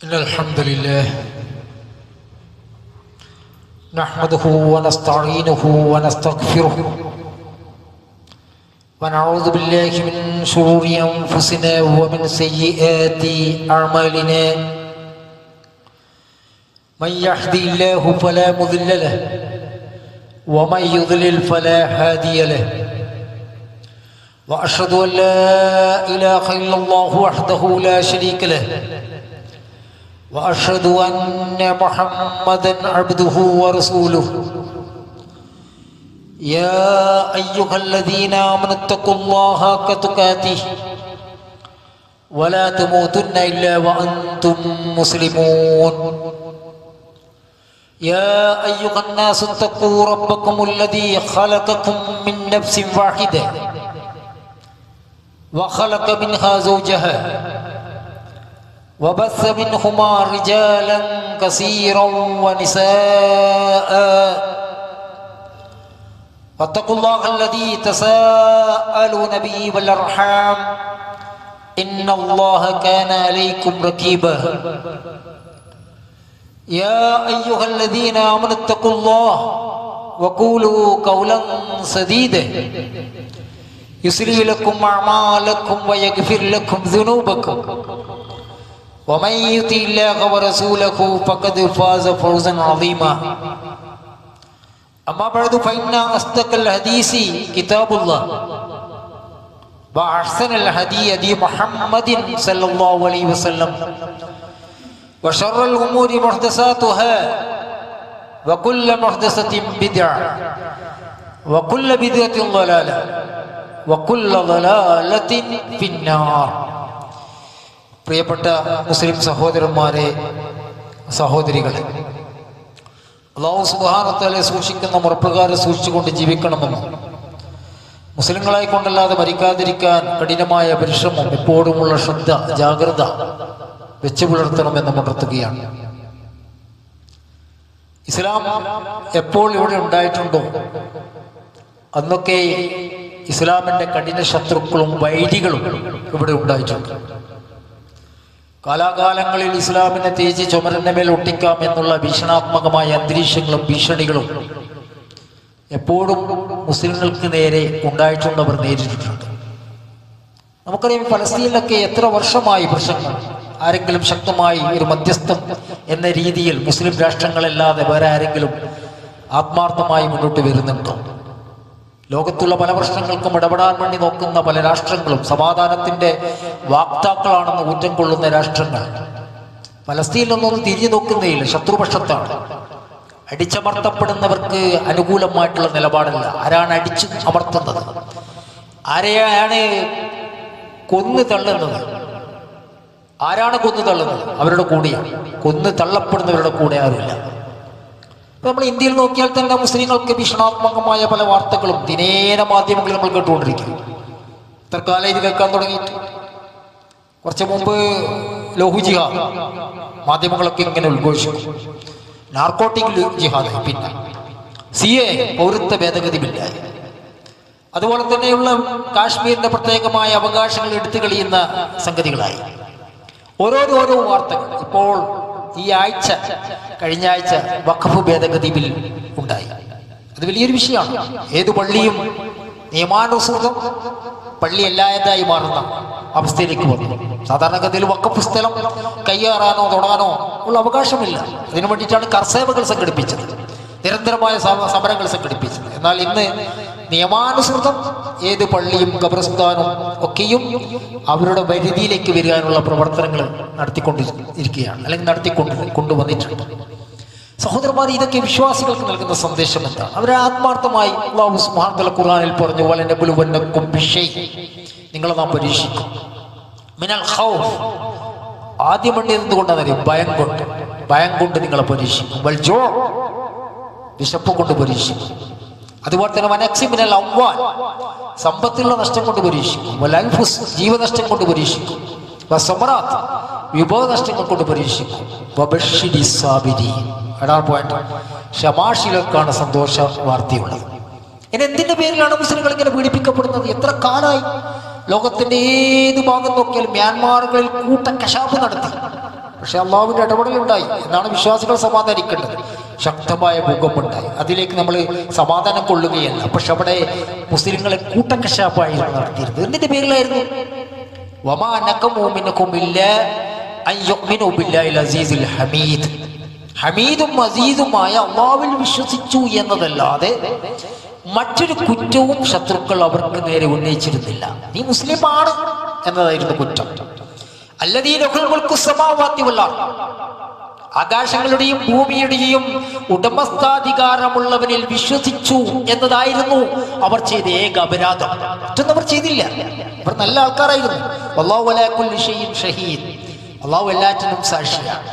إن الحمد لله نحمده ونستعينه ونستغفره ونعوذ بالله من شرور أنفسنا ومن سيئات أعمالنا من يهدي الله فلا مضل له ومن يضلل فلا هادي له وأشهد أن لا إله إلا الله وحده لا شريك له وأشهد أن محمدًا عبده ورسوله يا أيها الذين آمنوا اتقوا الله حق تقاته ولا تموتن إلا وأنتم مسلمون يا أيها الناس اتقوا ربكم الذي خلقكم من نفس واحدة وخلق منها زوجها وبث منهما رجالا كثيرا ونساء واتقوا الله الذي تساءلون به والأرحام إن الله كان عليكم رقيبا يا أيها الذين آمنوا اتقوا الله وقولوا قولا سديدا يصلح لكم أعمالكم ويغفر لكم ذنوبكم ومن يطع الله ورسوله فقد فاز فوزا عظيما أما بعد فإن أصدق الحديث كتاب الله وأحسن الهدي هدي محمد صلى الله عليه وسلم وشر الأمور محدثاتها وكل محدثة بدعة وكل بدعة ضلالة وكل ضلالة في النار. പ്രിയപ്പെട്ട മുസ്ലിം സഹോദരന്മാരെ, സഹോദരികളെ, അല്ലാഹു സുബ്ഹാനഹു വ തആല സൂക്ഷിക്കുന്ന മുറപ്രകാരം സൂക്ഷിച്ചുകൊണ്ട് ജീവിക്കണമെന്നും മുസ്ലിങ്ങളായി കൊണ്ടല്ലാതെ മരിക്കാതിരിക്കാൻ കഠിനമായ പരിശ്രമം, എപ്പോഴുമുള്ള ശ്രദ്ധ, ജാഗ്രത വെച്ചു പുലർത്തണമെന്ന് ഉണർത്തുകയാണ്. ഇസ്ലാം എപ്പോൾ ഇവിടെ ഉണ്ടായിട്ടുണ്ടോ അന്നൊക്കെ ഇസ്ലാമിന്റെ കഠിന ശത്രുക്കളും വൈരികളും ഇവിടെ ഉണ്ടായിട്ടുണ്ട്. കാലാകാലങ്ങളിൽ ഇസ്ലാമിനെ തേച്ച് ചുമരന്റെ മേൽ ഒട്ടിക്കാം എന്നുള്ള ഭീഷണാത്മകമായ അന്തരീക്ഷങ്ങളും ഭീഷണികളും എപ്പോഴും മുസ്ലിങ്ങൾക്ക് നേരെ ഉണ്ടായിട്ടുള്ളവർ നേരിട്ടിട്ടുണ്ട്. നമുക്കറിയാം, ഫലസ്തീനിലൊക്കെ എത്ര വർഷമായി പ്രശ്നങ്ങൾ. ആരെങ്കിലും ശക്തമായി ഒരു മധ്യസ്ഥം എന്ന രീതിയിൽ മുസ്ലിം രാഷ്ട്രങ്ങളല്ലാതെ വേറെ ആരെങ്കിലും ആത്മാർത്ഥമായി മുന്നോട്ട് വരുന്നുണ്ടോ? ലോകത്തുള്ള പല പ്രശ്നങ്ങൾക്കും ഇടപെടാൻ വേണ്ടി നോക്കുന്ന പല രാഷ്ട്രങ്ങളും സമാധാനത്തിന്റെ വാക്താക്കളാണെന്ന് ഊറ്റം കൊള്ളുന്ന രാഷ്ട്രങ്ങൾ ഫലസ്തീനിലൊന്നും തിരിഞ്ഞു നോക്കുന്നേയില്ല, ശത്രുപക്ഷത്താണ്. അടിച്ചമർത്തപ്പെടുന്നവർക്ക് അനുകൂലമായിട്ടുള്ള നിലപാടല്ല. ആരാണ് അടിച്ച് അമർത്തുന്നത്, ആരെയാണ് കൊന്നു തള്ളുന്നത്, ആരാണ് കൊന്നു തള്ളുന്നത്, അവരുടെ കൂടെയാണ്. കൊന്നു തള്ളപ്പെടുന്നവരുടെ കൂടെ ആരുമില്ല. നമ്മൾ ഇന്ത്യയിൽ നോക്കിയാൽ തന്നെ മുസ്ലിങ്ങൾക്ക് ഭീഷണാത്മകമായ പല വാർത്തകളും ദിനേന മാധ്യമങ്ങളിൽ നമ്മൾ കേട്ടുകൊണ്ടിരിക്കും. ഇത്ര കാലം ഇത് കേൾക്കാൻ തുടങ്ങിയിട്ട്. കുറച്ച് മുമ്പ് ലോഹു ജിഹാദ് മാധ്യമങ്ങളൊക്കെ ഇങ്ങനെ ഉദ്ഘോഷിക്കും. നാർക്കോട്ടിക് ജിഹാദ്, പിന്നെ CA പൗരത്വ ഭേദഗതി ബില്ലായി, അതുപോലെ തന്നെയുള്ള കാശ്മീരിന്റെ പ്രത്യേകമായ അവകാശങ്ങൾ എടുത്തു കളിയുന്ന സംഗതികളായി ഓരോ വാർത്തകൾ. ഇപ്പോൾ ഈ ആഴ്ച, കഴിഞ്ഞ ആഴ്ച വഖഫ് ഭേദഗതി ബിൽ ഉണ്ടായി. അത് വലിയൊരു വിഷയമാണ്. ഏതു പള്ളിയും നിയമാനുസൃതം പള്ളി അല്ലാതായി മാറുന്ന അവസ്ഥയിലേക്ക് വന്നു. സാധാരണഗതിയിൽ വഖഫ് സ്ഥലം കയ്യേറാനോ തൊടാനോ ഉള്ള അവകാശമില്ല. അതിനു വേണ്ടിയിട്ടാണ് കർസേവകൾ സംഘടിപ്പിച്ചത്, നിരന്തരമായ സമരങ്ങൾ സംഘടിപ്പിച്ചത്. എന്നാൽ ഇന്ന് നിയമാനുസൃതം ഏത് പള്ളിയും ഖബർസ്ഥാനും ഒക്കെയും അവരുടെ പരിധിയിലേക്ക് വരാനുള്ള പ്രവർത്തനങ്ങൾ നടത്തിക്കൊണ്ടിരിക്കുകയാണ്, അല്ലെങ്കിൽ കൊണ്ടുവന്നിട്ടുണ്ട്. സഹോദരന്മാർ, ഇതൊക്കെ വിശ്വാസികൾക്ക് നൽകുന്ന സന്ദേശം എന്താണ്? അവരെ ആത്മാർത്ഥമായി അല്ലാഹു സുബ്ഹാനഹു വ തആല ഖുർആനിൽ പറഞ്ഞു, വലനബ്ലുവന്നകും ബിശൈഇൻ, നിങ്ങളെ നാം പരീക്ഷിക്കും. മിനൽ ഖൗഫ്, ആദ്യം വേണ്ടി എന്തുകൊണ്ടാണെന്നറിയും? ഭയം കൊണ്ട് നിങ്ങളെ പരീക്ഷിക്കും. വൽ ജൂ, വിശപ്പ് കൊണ്ട് പരീക്ഷിക്കും. അതുപോലെ തന്നെ വനക്സി മിനൽ അംവാൽ, സമ്പത്തിലുള്ള നഷ്ടം കൊണ്ട് പരീക്ഷിക്കും. വൽ അൻഫുസ്, ജീവനഷ്ടം കൊണ്ട് പരീക്ഷിക്കും. വസമറാത്ത്, വിഭവനഷ്ടങ്ങൾ കൊണ്ട് പരീക്ഷിക്കും. വബശ്ശിരിസ് സാബിരീൻ, അതാണ് പോയിന്റ്. ക്ഷമാശീലർക്കാണ് സന്തോഷ വാർത്തയുള്ളത്. ഇനി എന്തിന്റെ പേരിലാണ് മുസ്ലിങ്ങൾ ഇങ്ങനെ പീഡിപ്പിക്കപ്പെടുന്നത്? എത്ര കാലമായി ലോകത്തിന്റെ ഏത് ഭാഗം നോക്കിയാൽ മ്യാൻമാറുകളിൽ കൂട്ട കശാപ്പ് നടത്തി പക്ഷെ അള്ളാഹുവിന്റെ ഇടപെടലുണ്ടായി എന്നാണ് വിശ്വാസികൾ സമാധാനിക്കേണ്ടത്. ശക്തമായ ഭൂകമ്പമുണ്ടായി, അതിലേക്ക് നമ്മൾ സമാധാനം കൊള്ളുകയല്ല. പക്ഷെ അവിടെ മുസ്ലിങ്ങളെ കൂട്ടക്കശാപ്പായിരുന്നു നടത്തിയിരുന്നത്. എന്തിന്റെ പേരിലായിരുന്നു? വമാ നഖമു മിൻഹും ഇല്ലാ അൻ യുഅ്മിനു ബില്ലാഹിൽ അസീസിൽ ഹമീദ്. ഹമീദും അസീസുമായ അള്ളാഹുവിൽ വിശ്വസിച്ചു എന്നതല്ലാതെ മറ്റൊരു കുറ്റവും ശത്രുക്കൾ അവർക്ക് നേരെ ഉന്നയിച്ചിരുന്നില്ല. നീ മുസ്ലിമാണ് എന്നതായിരുന്നു കുറ്റം. അല്ലദീന ഖൽഖു സമാവാതി വൽ അർദ്, ആകാശങ്ങളുടെയും ഭൂമിയുടെയും ഉടമസ്ഥാധികാരമുള്ളവനിൽ വിശ്വസിച്ചു എന്നതായിരുന്നു അവർ ചെയ്ത ഏക അപരാധം. മറ്റൊന്നും അവർ ചെയ്തില്ല. അവർ നല്ല ആൾക്കാരായിരുന്നു. വല്ലാഹു അലാ കുല്ലി ഷൈഇൻ ഷഹീദ്, അള്ളാഹു എല്ലാറ്റിനും സാക്ഷിയാണ്.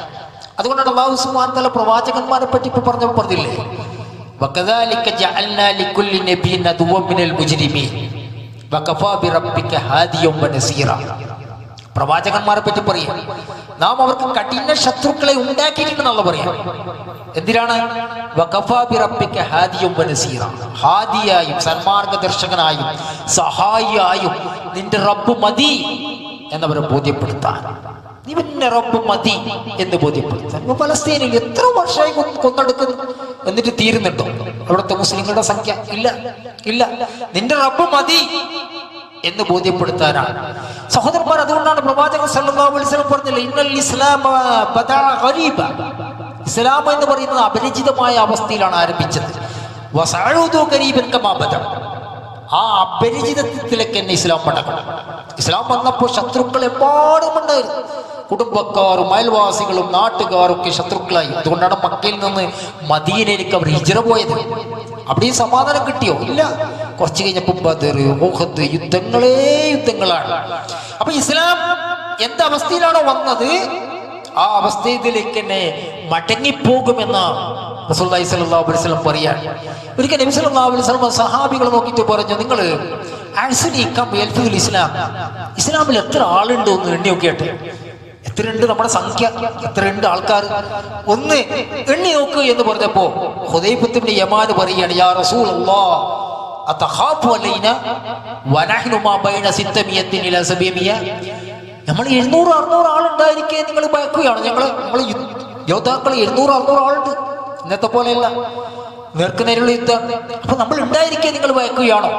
അതുകൊണ്ടാണ് അല്ലാഹു സുബ്ഹാനഹു വ തആല പ്രവാചകന്മാരെ പറ്റി ഇപ്പൊ പറഞ്ഞില്ലേ, വകദാലിക ജഅൽനാ ലികുല്ലി നബിയ്യിൻ അദുവ്വൻ മിനൽ മുജ്രിമീൻ വകഫാ ബിറബ്ബിക ഹാദിയൻ വനസീറ. പ്രവാചകന്മാരെ പറ്റി പറയാം, നാം അവർക്ക് കഠിന ശത്രുക്കളെ ഉണ്ടാക്കിയിട്ടുണ്ടെന്നുള്ള പറയാം. എന്തിനാണ്? വകഫാ ബിറബ്ബിക ഹാദിയൻ വനസീറ, ഹാദിയായും സന്മാർഗദർശകനായും സഹായിയായും നിന്റെ റബ്ബ് മതി എന്നവരെ ബോധ്യപ്പെടുത്താൻ. ഇവന്റെ റബ്ബ് മതി എന്ന് ബോധ്യപ്പെടുത്താൻ. പലസ്തീനിൽ എത്ര വർഷമായി കൊന്നെടുക്കുന്നു, എന്നിട്ട് തീരുന്നുണ്ടോ അവിടുത്തെ മുസ്ലിങ്ങളുടെ സംഖ്യ? ഇല്ല ഇല്ല. നിന്റെ റബ്ബ് മതി എന്ന് ബോധ്യപ്പെടുത്താനാണ് സഹോദരന്മാർ. അതുകൊണ്ടാണ് പ്രവാചകൻ സല്ലല്ലാഹു അലൈഹി വസല്ലം പറഞ്ഞില്ലേ, ഇന്നൽ ഇസ്ലാമ ബദഅ ഗരീബ, ഇസ്ലാം എന്ന് പറയുന്നത് അപരിചിതമായ അവസ്ഥയിലാണ് ആരംഭിച്ചത്. വസഅഉദു ഖരീബൻ കമാ ബദഅ, ആ അപരിചിതത്വത്തിലേക്ക് തന്നെ ഇസ്ലാം മടങ്ങണം. ഇസ്ലാം വന്നപ്പോൾ ശത്രുക്കൾ എപ്പാടും ഉണ്ടായിരുന്നു. കുടുംബക്കാരും അയൽവാസികളും നാട്ടുകാരും ഒക്കെ ശത്രുക്കളായി. അതുകൊണ്ടാണ് മക്കയിൽ നിന്ന് മദീനയിലേക്ക് അവർ ഹിജ്റ പോയത്. അവിടെയും സമാധാനം കിട്ടിയോ? ഇല്ല. കുറച്ച് കഴിഞ്ഞപ്പോൾ ബദർ, ഉഹദ് യുദ്ധങ്ങളാണ്. അപ്പൊ ഇസ്ലാം എന്തവസ്ഥയിലാണോ വന്നത് ആ അവസ്ഥയിലേക്ക് തന്നെ മടങ്ങിപ്പോകുമെന്ന് റസൂലുള്ളാഹി സ്വല്ലല്ലാഹു അലൈഹി വസല്ലം പറയാണ്. ഒരിക്കൽ നബി സല്ലല്ലാഹു അലൈഹി വസല്ലം സഹാബികളെ നോക്കിയിട്ട് പറഞ്ഞു, നിങ്ങൾ ഇസ്ലാമിൽ എത്ര ആളുണ്ട് ഒന്ന് എണ്ണി നോക്കിയാട്ടെ. എത്രയുണ്ട് നമ്മുടെ സംഖ്യ, എത്രയുണ്ട് ആൾക്കാർ, ഒന്ന് എണ്ണി നോക്ക് എന്ന് പറഞ്ഞപ്പോ ഹുദൈഫത്ത് ഇബ്നു യമാൻ പറയാണ്, യാ റസൂലല്ലാഹ് അതഖാഫു അലൈനാ വനഹ്നു മാ ബൈന 600 ഇലാ 700. നമ്മൾ 700-600 ആളുണ്ടായിരിക്കെ നിങ്ങൾ ഭയക്കുകയാണ്? നമ്മൾ യോദ്ധാക്കൾ 700-600 ആളുണ്ട്. ഇന്നത്തെ പോലെയല്ല, നേർക്കുനേരുള്ള യുദ്ധം. അപ്പൊ നമ്മൾ ഉണ്ടായിരിക്കെ നിങ്ങൾ ഭയക്കുകയാണോ?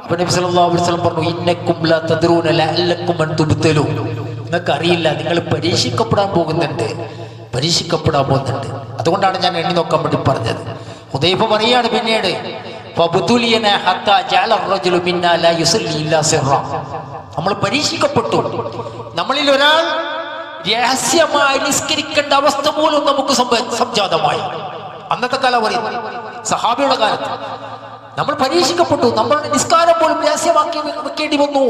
അപ്പൊ നബി സല്ലല്ലാഹു അലൈഹി വസല്ലം പറഞ്ഞു, ഇന്നക്കും ലാ തദ്റൂന ലഅല്ലക്കും അൻ തുബ്തലൂ, നിങ്ങൾക്ക് അറിയില്ല, നിങ്ങൾ പരീക്ഷിക്കപ്പെടാൻ പോകുന്നുണ്ട്. അതുകൊണ്ടാണ് ഞാൻ എണ്ണി നോക്കാൻ വേണ്ടി പറഞ്ഞത്. ഹുദൈഫ പറയാണ് പിന്നീട്, നമ്മൾ പരീക്ഷിക്കപ്പെട്ടു. നമ്മളിൽ ഒരാൾ രഹസ്യമായി നിസ്കരിക്കേണ്ട അവസ്ഥ പോലും നമുക്ക് സംജാതമായി. അന്നത്തെ കാലം പറയുന്നത്, സഹാബിയുടെ കാലത്ത് നമ്മൾ പരീക്ഷിക്കപ്പെട്ടു. നമ്മളുടെ നിസ്കാരം പോലും രഹസ്യമാക്കി വെക്കേണ്ടി വന്നു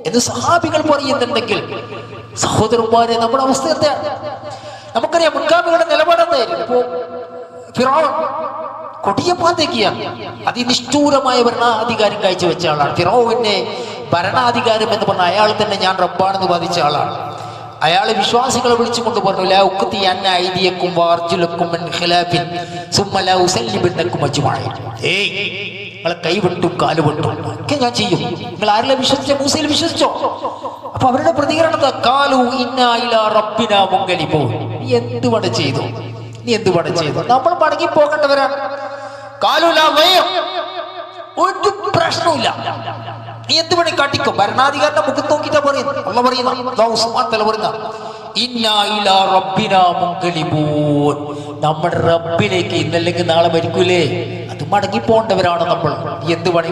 എന്ന് സഹാബികൾ പറയുന്നുണ്ടെങ്കിൽ സഹോദരന്മാരെ, നമ്മുടെ അവസ്ഥ എന്താണ്? നമുക്കറിയാം മുൻഗാമികളുടെ നിലപാടെന്തായിരുന്നു. ഇപ്പോ ഫിറഔൻ കൊടിയ പാതയ്ക്കാണ്, അതിനിഷ്ഠൂരമായ ഭരണാധികാരം കാഴ്ചവെച്ച ആളാണ്. ഫിറഔന്റെ ഭരണാധികാരം എന്ന് പറഞ്ഞാൽ അയാൾ തന്നെ ഞാൻ റബ്ബാണെന്ന് വാദിച്ച ആളാണ്. അയാളെ വിശ്വാസികളെ വിളിച്ചുകൊണ്ട് പറഞ്ഞു, ലാ ഉഖ്തി അന്ന ഐദിയക്കും വാർജുലക്കും മിൻ ഖിലാഫിൻ സുമ്മ ലാ ഉസല്ലിബന്നക്കും അജ്മഈൻ. നിങ്ങളെ കൈവെട്ടും കാലുവെട്ടും ഒക്കെ ഞാൻ ചെയ്യും. നിങ്ങൾ ആരെല്ലാം വിശ്വസിച്ചോ? മൂസയിൽ വിശ്വസിച്ചോ? അപ്പൊ അവരുടെ പ്രതികരണം കാലു ഇന്നാ ഇലാ റബ്ബിനാ മുൻഖലിബൂൻ. നീ എന്ത് പണി ചെയ്തു? നമ്മൾ മടങ്ങി പോകേണ്ടവരാണ്. കാലു ലാ വൈർ, ഒരു പ്രശ്നവുമില്ല, നീ എന്ത് പണി കാട്ടിക്കോ. ഭരണാധികാരിന്റെ മുഖത്ത് നോക്കിട്ടാ പറയുന്നത്. അല്ലാഹു പറയുന്ന ഇന്നാ ഇലാ റബ്ബിനാ മുൻഖലിബൂൻ, നമ്മുടെ റബ്ബിലേക്ക് ഇന്നല്ലെങ്കിൽ നാളെ മരിക്കൂലേ, അത് മടങ്ങി പോകേണ്ടവരാണ് നമ്മൾ. എന്ത് പണി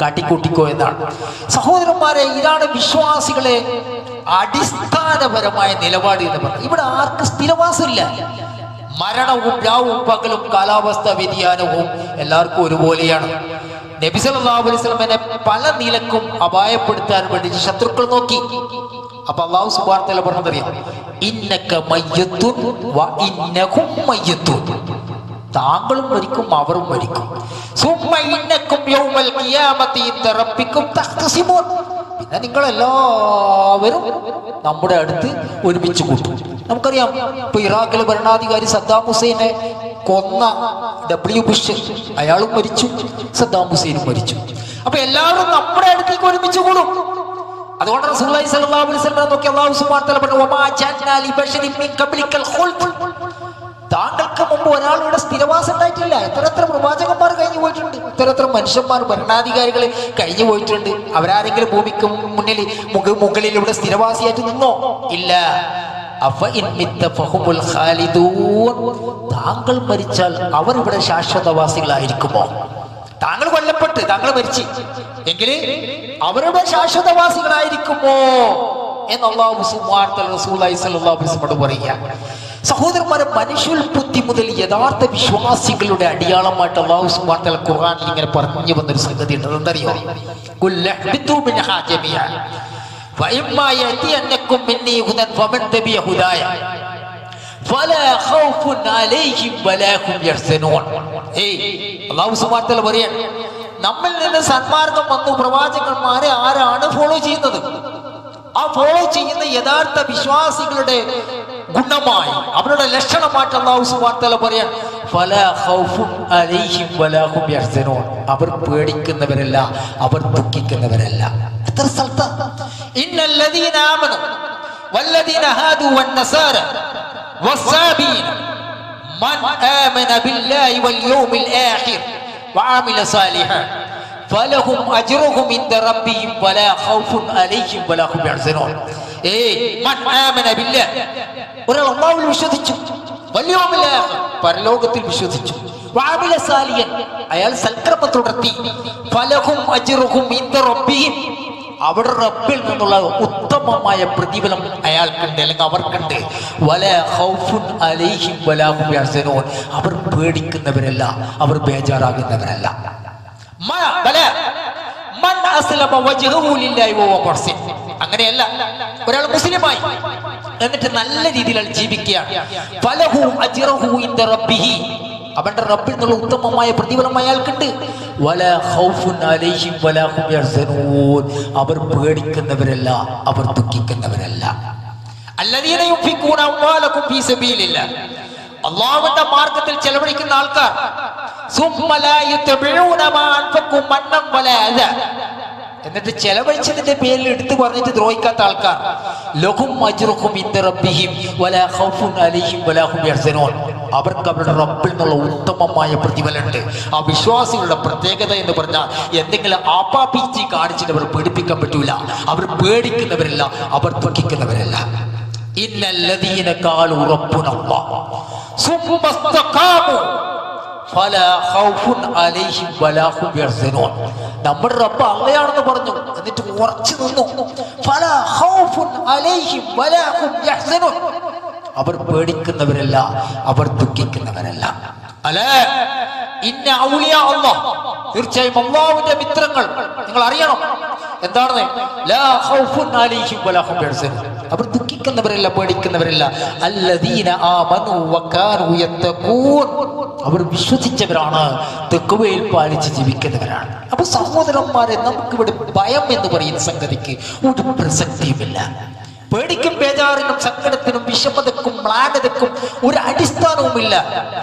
കാട്ടിക്കൂട്ടിക്കോ എന്നാണ്. സഹോദരന്മാരെ, ഇതാണ് വിശ്വാസികളെ അടിസ്ഥാനപരമായ നിലപാട് എന്ന് പറയുന്നത്. ഇവിടെ ആർക്കും സ്ഥിരവാസമില്ല. മരണവും രാവും പകലും കാലാവസ്ഥ വ്യതിയാനവും എല്ലാവർക്കും ഒരുപോലെയാണ്. നബി സല്ലല്ലാഹു അലൈഹി വസല്ലമയെ പല നിലക്കും അപായപ്പെടുത്താൻ വേണ്ടി ശത്രുക്കൾ നോക്കി. അപ്പൊ അല്ലാഹു സുബ്ഹാനഹു വ തആല പറഞ്ഞതറിയാം, ഇന്നക മയ്യത്തുൻ വ ഇന്നഹും മയ്യത്തുൻ, താങ്കളും മരിക്കും അവരും മരിക്കും. സുമ്മ ഇന്നക്കും യൗമൽ ഖിയാമത്തി ഇൻദ റബ്ബിക്കും തഖ്തസിമൂൻ, പിന്നെ നിങ്ങളെല്ലാവരും നമ്മുടെ അടുത്ത് ഒരുമിച്ച് കൂട്ടും. നമുക്കറിയാം, ഇപ്പൊ ഇറാഖിലെ ഭരണാധികാരി സദ്ദാം ഹുസൈനെ കൊന്ന W. ബുഷ്, അയാളും മരിച്ചു, സദ്ദാം ഹുസൈനും മരിച്ചു. അപ്പൊ എല്ലാവരും നമ്മുടെ അടുത്തേക്ക് ഒരുമിച്ച് കൂടും. അതുകൊണ്ട് റസൂലുള്ളാഹി സ്വല്ലല്ലാഹു അലൈഹി വസല്ലം നോക്കി അല്ലാഹു സുബ്ഹാനഹു വ തആല പറഞ്ഞു വമാ ജഅൽനാ ലിബശരിൻ മിൻ ഖബ്ലിക്കൽ ഖുൽദ്. താങ്കൾക്ക് മുമ്പ് ഒരാളുടെ സ്ഥിരവാസം ഉണ്ടായിട്ടില്ല. എത്ര പ്രവാചകന്മാർ കഴിഞ്ഞു പോയിട്ടുണ്ട്, എത്ര മനുഷ്യന്മാർ ഭരണാധികാരികൾ കഴിഞ്ഞു പോയിട്ടുണ്ട്. അവരാരെങ്കിലും ഭൂമിക്ക് മുകളിൽ ഇവിടെ സ്ഥിരവാസിയായിട്ട് നിന്നോ? ഇല്ല. താങ്കൾ മരിച്ചാൽ അവർ ഇവിടെ ശാശ്വതവാസികളായിരിക്കുമോ? താങ്കൾ കൊല്ലപ്പെട്ട് താങ്കൾ മരിച്ചു എങ്കിൽ അവരുടെ ശാശ്വതവാസികളായിരിക്കുമോ എന്ന് അല്ലാഹു സുബ്ഹാനഹു വ തആല റസൂലുള്ളാഹി സ്വല്ലല്ലാഹു അലൈഹി വസല്ലം പറയുക. സഹോദരന്മാരെ, മനുഷ്യൽബുദ്ധി മുതൽ യഥാർത്ഥ വിശ്വാസികളുടെ അടിയാളമായിട്ട് അല്ലാഹു സുബ്ഹാനഹു വ തആല ഖുർആനിൽ ഇങ്ങനെ പറഞ്ഞു വന്നൊരു സംഗതി ഉണ്ട്. അതെന്തറിയോ? കുല്ലഹ്ബിതു മിൻഹാ ജമീഅ വഇമ്മാ യഅതിയന്നകും മിന്നീ ഹുദൻ ഫമൻ തബിയ ഹുദായ ഫലാ ഖൗഫുൻ അലൈഹിം വലാ ഹും യഹ്സനൂൻ. അല്ലാഹു സുബ്ഹാനഹു വ തആല പറയാൻ, നമ്മിൽ നിന്ന് സന്മാർഗം വന്നു പ്രവാചകന്മാരെ ആരാണ് ഫോളോ ചെയ്യുന്നത്? ആ ഫോളോ ചെയ്യുന്ന യഥാർത്ഥ വിശ്വാസികളുടെ ഗുണമായി അവരുടെ ലക്ഷണമായിട്ട് അല്ലാഹു സുബ്ഹാനഹു വ തആല പറയാൻ, ഫലാ ഖൗഫുൻ അലൈഹിം വലാ ഹും യഹ്സനൂൻ. അവർ പേടിക്കുന്നവരല്ല, അവർ ദുഃഖിക്കുന്നവരല്ല. എത്ര സ്ഥലത്ത് ഇന്നല്ലദീന ആമനു വല്ലദീന ഹാദു വന്നസാര വസ്സാബീന മൻ ആമന ബില്ലാഹി വൽ യൗമിൽ ആഖിർ വഅമില സാലിഹാൻ ഫലഹും അജ്റുഹും ഇൻദ റബ്ബിഹിം വലാ ഖൗഫുൻ അലൈഹിം വലാ ഹും യഹ്സനൂൻ. മൻ ആമന ബില്ലാഹി, ഒരാൾ അല്ലാഹുവിൽ വിശ്വസിച്ചു, വൽ യൗമിൽ ആഖിർ, പരലോകത്തിൽ വിശ്വസിച്ചു, വഅമില സാലിഹൻ, അയാൾ സൽക്കർമ്മം തുടർത്തി, ഫലഹും അജ്റുഹും ഇൻദ റബ്ബിഹിം, അവിടെ റബ്ബിൽ നിന്നുള്ള ഉത്തമമായ പ്രതിഫലം അയാൾക്കുണ്ട്, അല്ലെങ്കിൽ അവർക്കുണ്ട്. വലാ ഖൗഫുൻ അലൈഹിം വലാ ഹും യഹ്സനൂൻ, അവർ പേടിക്കുന്നവരല്ല, അവർ ബേജാറാകുന്നവരല്ല. അങ്ങനെയല്ല, ഒരാൾ മുസ്ലിമായി എന്നിട്ട് നല്ല രീതിയിൽ ജീവിക്കുകയാണ്, അവന്റെ റബ്ബിൽ നിന്നുള്ള ഉത്തമമായ പ്രതിഫലം അയാൾക്കുണ്ട്. വലാ ഖൗഫുൻ അലൈഹിം വലാ ഹും യഹ്സനൂൻ, അവർ പേടിക്കുന്നവരല്ല, അവർ ദുഃഖിക്കുന്നവരല്ല. അല്ലദീന യുൻഫിഖൂന അംവാലകും ഫീ സബീലില്ലാഹ്, അല്ലാഹുവിന്റെ മാർഗ്ഗത്തിൽ ചെലവഴിക്കുന്ന ആൾക്കാർ, സുമ്മ ലാ യതബിഊന മാ അൻഫഖു മന്നൻ വലാ അദാ, എന്നിട്ട് ചെലവഴിച്ചതിന്റെ പേരിൽ എടുത്തു പറഞ്ഞിട്ട് ദ്രോഹിക്കാത്ത ആൾക്കാർ, ലഹും അജ്റുഹും ഇൻദ റബ്ബിഹിം വലാ ഖൗഫുൻ അലൈഹിം വലാ ഹും യഹ്സനൂൻ, അവർക്ക് അവരുടെ റബ്ബിൽ നിന്നുള്ള ഉത്തമമായ പ്രതിഫലമുണ്ട്. ആ വിശ്വാസികളുടെ പ്രത്യേകത എന്ന് പറഞ്ഞാൽ എന്തെങ്കിലും ആപ്പാപ്പിച്ചി കാണിച്ചിട്ട് അവർ പേടിപ്പിക്കാൻ പറ്റൂല. അവർ പേടിക്കുന്നവരല്ല, അവർ ദുഃഖിക്കുന്നവരല്ല. ഇന്നല്ലദീന ഖാലൂ റബ്ബുനല്ലാഹ് സുമ്മ ഇസ്തഖാമു ഫലാ ഖൗഫുൻ അലൈഹിം വലാ ഹും യഹ്സനൂൻ, നമ്മുടെ റബ്ബ് അല്ലാഹുവാണെന്ന് പറഞ്ഞു എന്നിട്ട് ഉറച്ചു നിന്നു, ഫലാ ഖൗഫുൻ അലൈഹിം വലാ ഹും യഹ്സനൂൻ, അവർ പേടിക്കുന്നവരല്ല, അവർ ദുഃഖിക്കുന്നവരല്ല. അലേ ഇന്ന ഔലിയാ അല്ലാഹ്, തീർച്ചയായും അല്ലാഹുവിന്റെ മിത്രങ്ങൾ നിങ്ങൾ അറിയണം എന്താണെന്ന്. ലാ ഖൗഫുൻ അലൈഹിം വലാ ഹും യഹ്സനൂൻ, അവർ ദുഃഖിക്കുന്നവരല്ല, പേടിക്കുന്നവരല്ല. അല്ലദീന ആമനു വകാനൂ യത്തഖൂൻ, അവർ വിശ്വസിച്ചവരാണ്, തഖ്വയിൽ പാലിച്ച് ജീവിക്കുന്നവരാണ്. അപ്പൊ സഹോദരന്മാരെ, നമുക്കിവിടെ ഭയം എന്ന് പറയുന്ന സംഗതിക്ക് ഒരു പ്രസക്തിയുമില്ല. പേടിക്കും ബേജാറിനും സങ്കടത്തിനും വിഷമതക്കും മ്ലാനതക്കും ഒരു അടിസ്ഥാനവുമില്ല.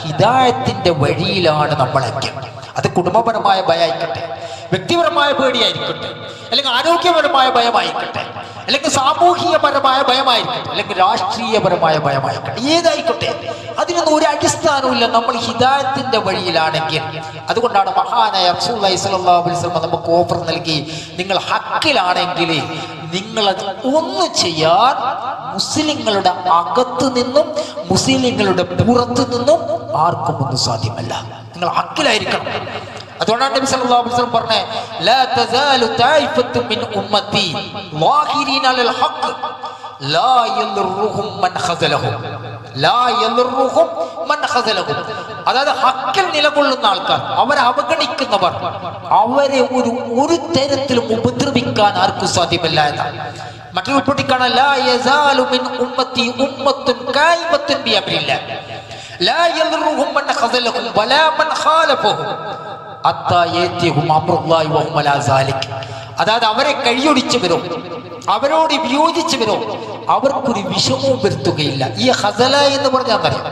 ഹിദായത്തിന്റെ വഴിയിലാണ് നമ്മളൊക്കെ. അത് കുടുംബപരമായ ഭയമായിക്കട്ടെ, വ്യക്തിപരമായ പേടിയായിരിക്കട്ടെ, അല്ലെങ്കിൽ ആരോഗ്യപരമായ ഭയമായിക്കട്ടെ, അല്ലെങ്കിൽ സാമൂഹികപരമായ ഭയമായിരിക്കട്ടെ, അല്ലെങ്കിൽ രാഷ്ട്രീയപരമായ ഭയമായിക്കട്ടെ, ഏതായിക്കോട്ടെ, അതിനൊന്നും ഒരു അടിസ്ഥാനവുമില്ല നമ്മൾ ഹിദായത്തിന്റെ വഴിയിലാണെങ്കിൽ. അതുകൊണ്ടാണ് മഹാനായ റസൂലുള്ളാഹി സ്വല്ലല്ലാഹു അലൈഹി വസല്ലം നമുക്ക് ഓഫർ നൽകി, നിങ്ങൾ ഹക്കിലാണെങ്കിൽ നിങ്ങളത് ഒന്ന് ചെയ്യാൻ മുസ്ലിങ്ങളുടെ അകത്ത് നിന്നും മുസ്ലിങ്ങളുടെ പുറത്തു നിന്നും ആർക്കും ഒന്നും സാധ്യമല്ല. നിങ്ങൾ ഹക്കിലായിരിക്കണം. അതുകൊണ്ടാണ് നബി സല്ലല്ലാഹു അലൈഹി വസല്ലം പറഞ്ഞേ, ലാ തസാലു തായിഫത്തു മിൻ ഉമ്മത്തി ളാഹിരീന അലൽ ഹഖ് ലാ യദുറുഹും മൻ ഖസലഹും, ലാ യദുറുഹും മൻ ഖസലഹും. അതായത് ഹക്കിൽ നിലകൊള്ളുന്ന ആൾക്കാർ, അവരെ അവഗണിക്കുന്നവർ, അവരെ ഒരു തരത്തിലും ഉപദ്രവിക്കാൻ ആർക്കും സാധ്യമല്ല എന്നാണ്. മറ്റൊരു പൊട്ടിക്കാണ്, ലാ യസാലു മിൻ ഉമ്മത്തി ഉമ്മത്തുൻ ഖായിമത്തുൻ ബിഅംരില്ലാഹ് ലാ യദുറുഹും മൻ ഖസലഹും വലാ മൻ ഖാലഫഹും ഹത്താ യഅതിഹും അംറുല്ലാഹി വഹും അലാ സാലിക്. അതായത് അവരെ കഴിയൊടിച്ചവരോ അവരോട് വിയോജിച്ചവരോ അവർക്കൊരു വിഷമവും വരുത്തുകയില്ല. ഈ ഹസല എന്ന് പറഞ്ഞാൽ അറിയാം,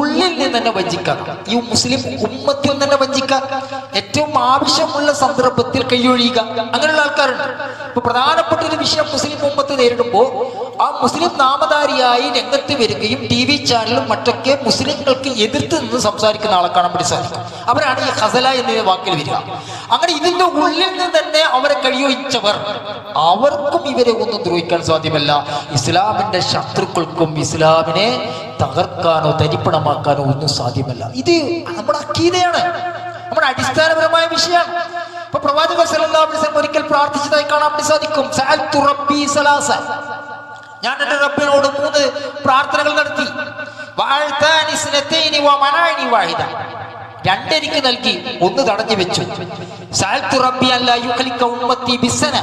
ഉള്ളിൽ നിന്ന് തന്നെ വഞ്ചിക്കാം. ഈ മുസ്ലിം ഉമ്മത്തിൽ തന്നെ വഞ്ചിക്കാം. ഏറ്റവും ആവശ്യമുള്ള സന്ദർഭത്തിൽ കൈയൊഴിയുക, അങ്ങനെയുള്ള ആൾക്കാരുണ്ട്. ഇപ്പൊ പ്രധാനപ്പെട്ട ഒരു വിഷയം മുസ്ലിം ഉമ്മത്ത് നേരിടുമ്പോൾ ആ മുസ്ലിം നാമധാരിയായി രംഗത്ത് വരികയും ടി വി ചാനലും മറ്റൊക്കെ മുസ്ലിങ്ങൾക്ക് എതിർത്ത് നിന്ന് സംസാരിക്കുന്ന ആളെ കാണാൻ വേണ്ടി സാധിക്കും. അവരാണ് ഈ ഹസല എന്ന വാക്കിൽ വരിക. അങ്ങനെ ഇതിന്റെ ഉള്ളിൽ നിന്ന് തന്നെ അവരെ കഴിയൊഴിച്ചവർ, അവർക്കും ഇവരെ ഒന്നും ദ്രോഹിക്കാൻ സാധ്യമല്ല. ഇസ്ലാമിന്റെ ശത്രുക്കൾക്കും ഇസ്ലാമിനെ തകർക്കാനോ തരിപ്പണമാക്കാനോ ഒന്നും സാധ്യമല്ല. ഇത് നമ്മുടെ അക്കീദയാണ്, നമ്മുടെ അടിസ്ഥാനപരമായ വിഷയമാണ്. ഇപ്പൊ പ്രവാചകർ സല്ലല്ലാഹു അലൈഹി വസല്ലം ഒരിക്കൽ പ്രാർത്ഥിച്ചതായി കാണാൻ വേണ്ടി സാധിക്കും. സഅൽതു റബ്ബി സലാസ, ഞാൻ എൻ്റെ റബ്ബിനോട് 3 പ്രാർത്ഥനകൾ നടത്തി. വഅഅതാനി സ്നതൈനി വമനഅനി വാഹിദ, 2 എനിക്ക് നൽകി, 1 തടഞ്ഞു വെച്ചു. സഅൽതു റബ്ബി അല്ലാ യുഖ്ലിക ഉമ്മത്തി ബിസ്സന,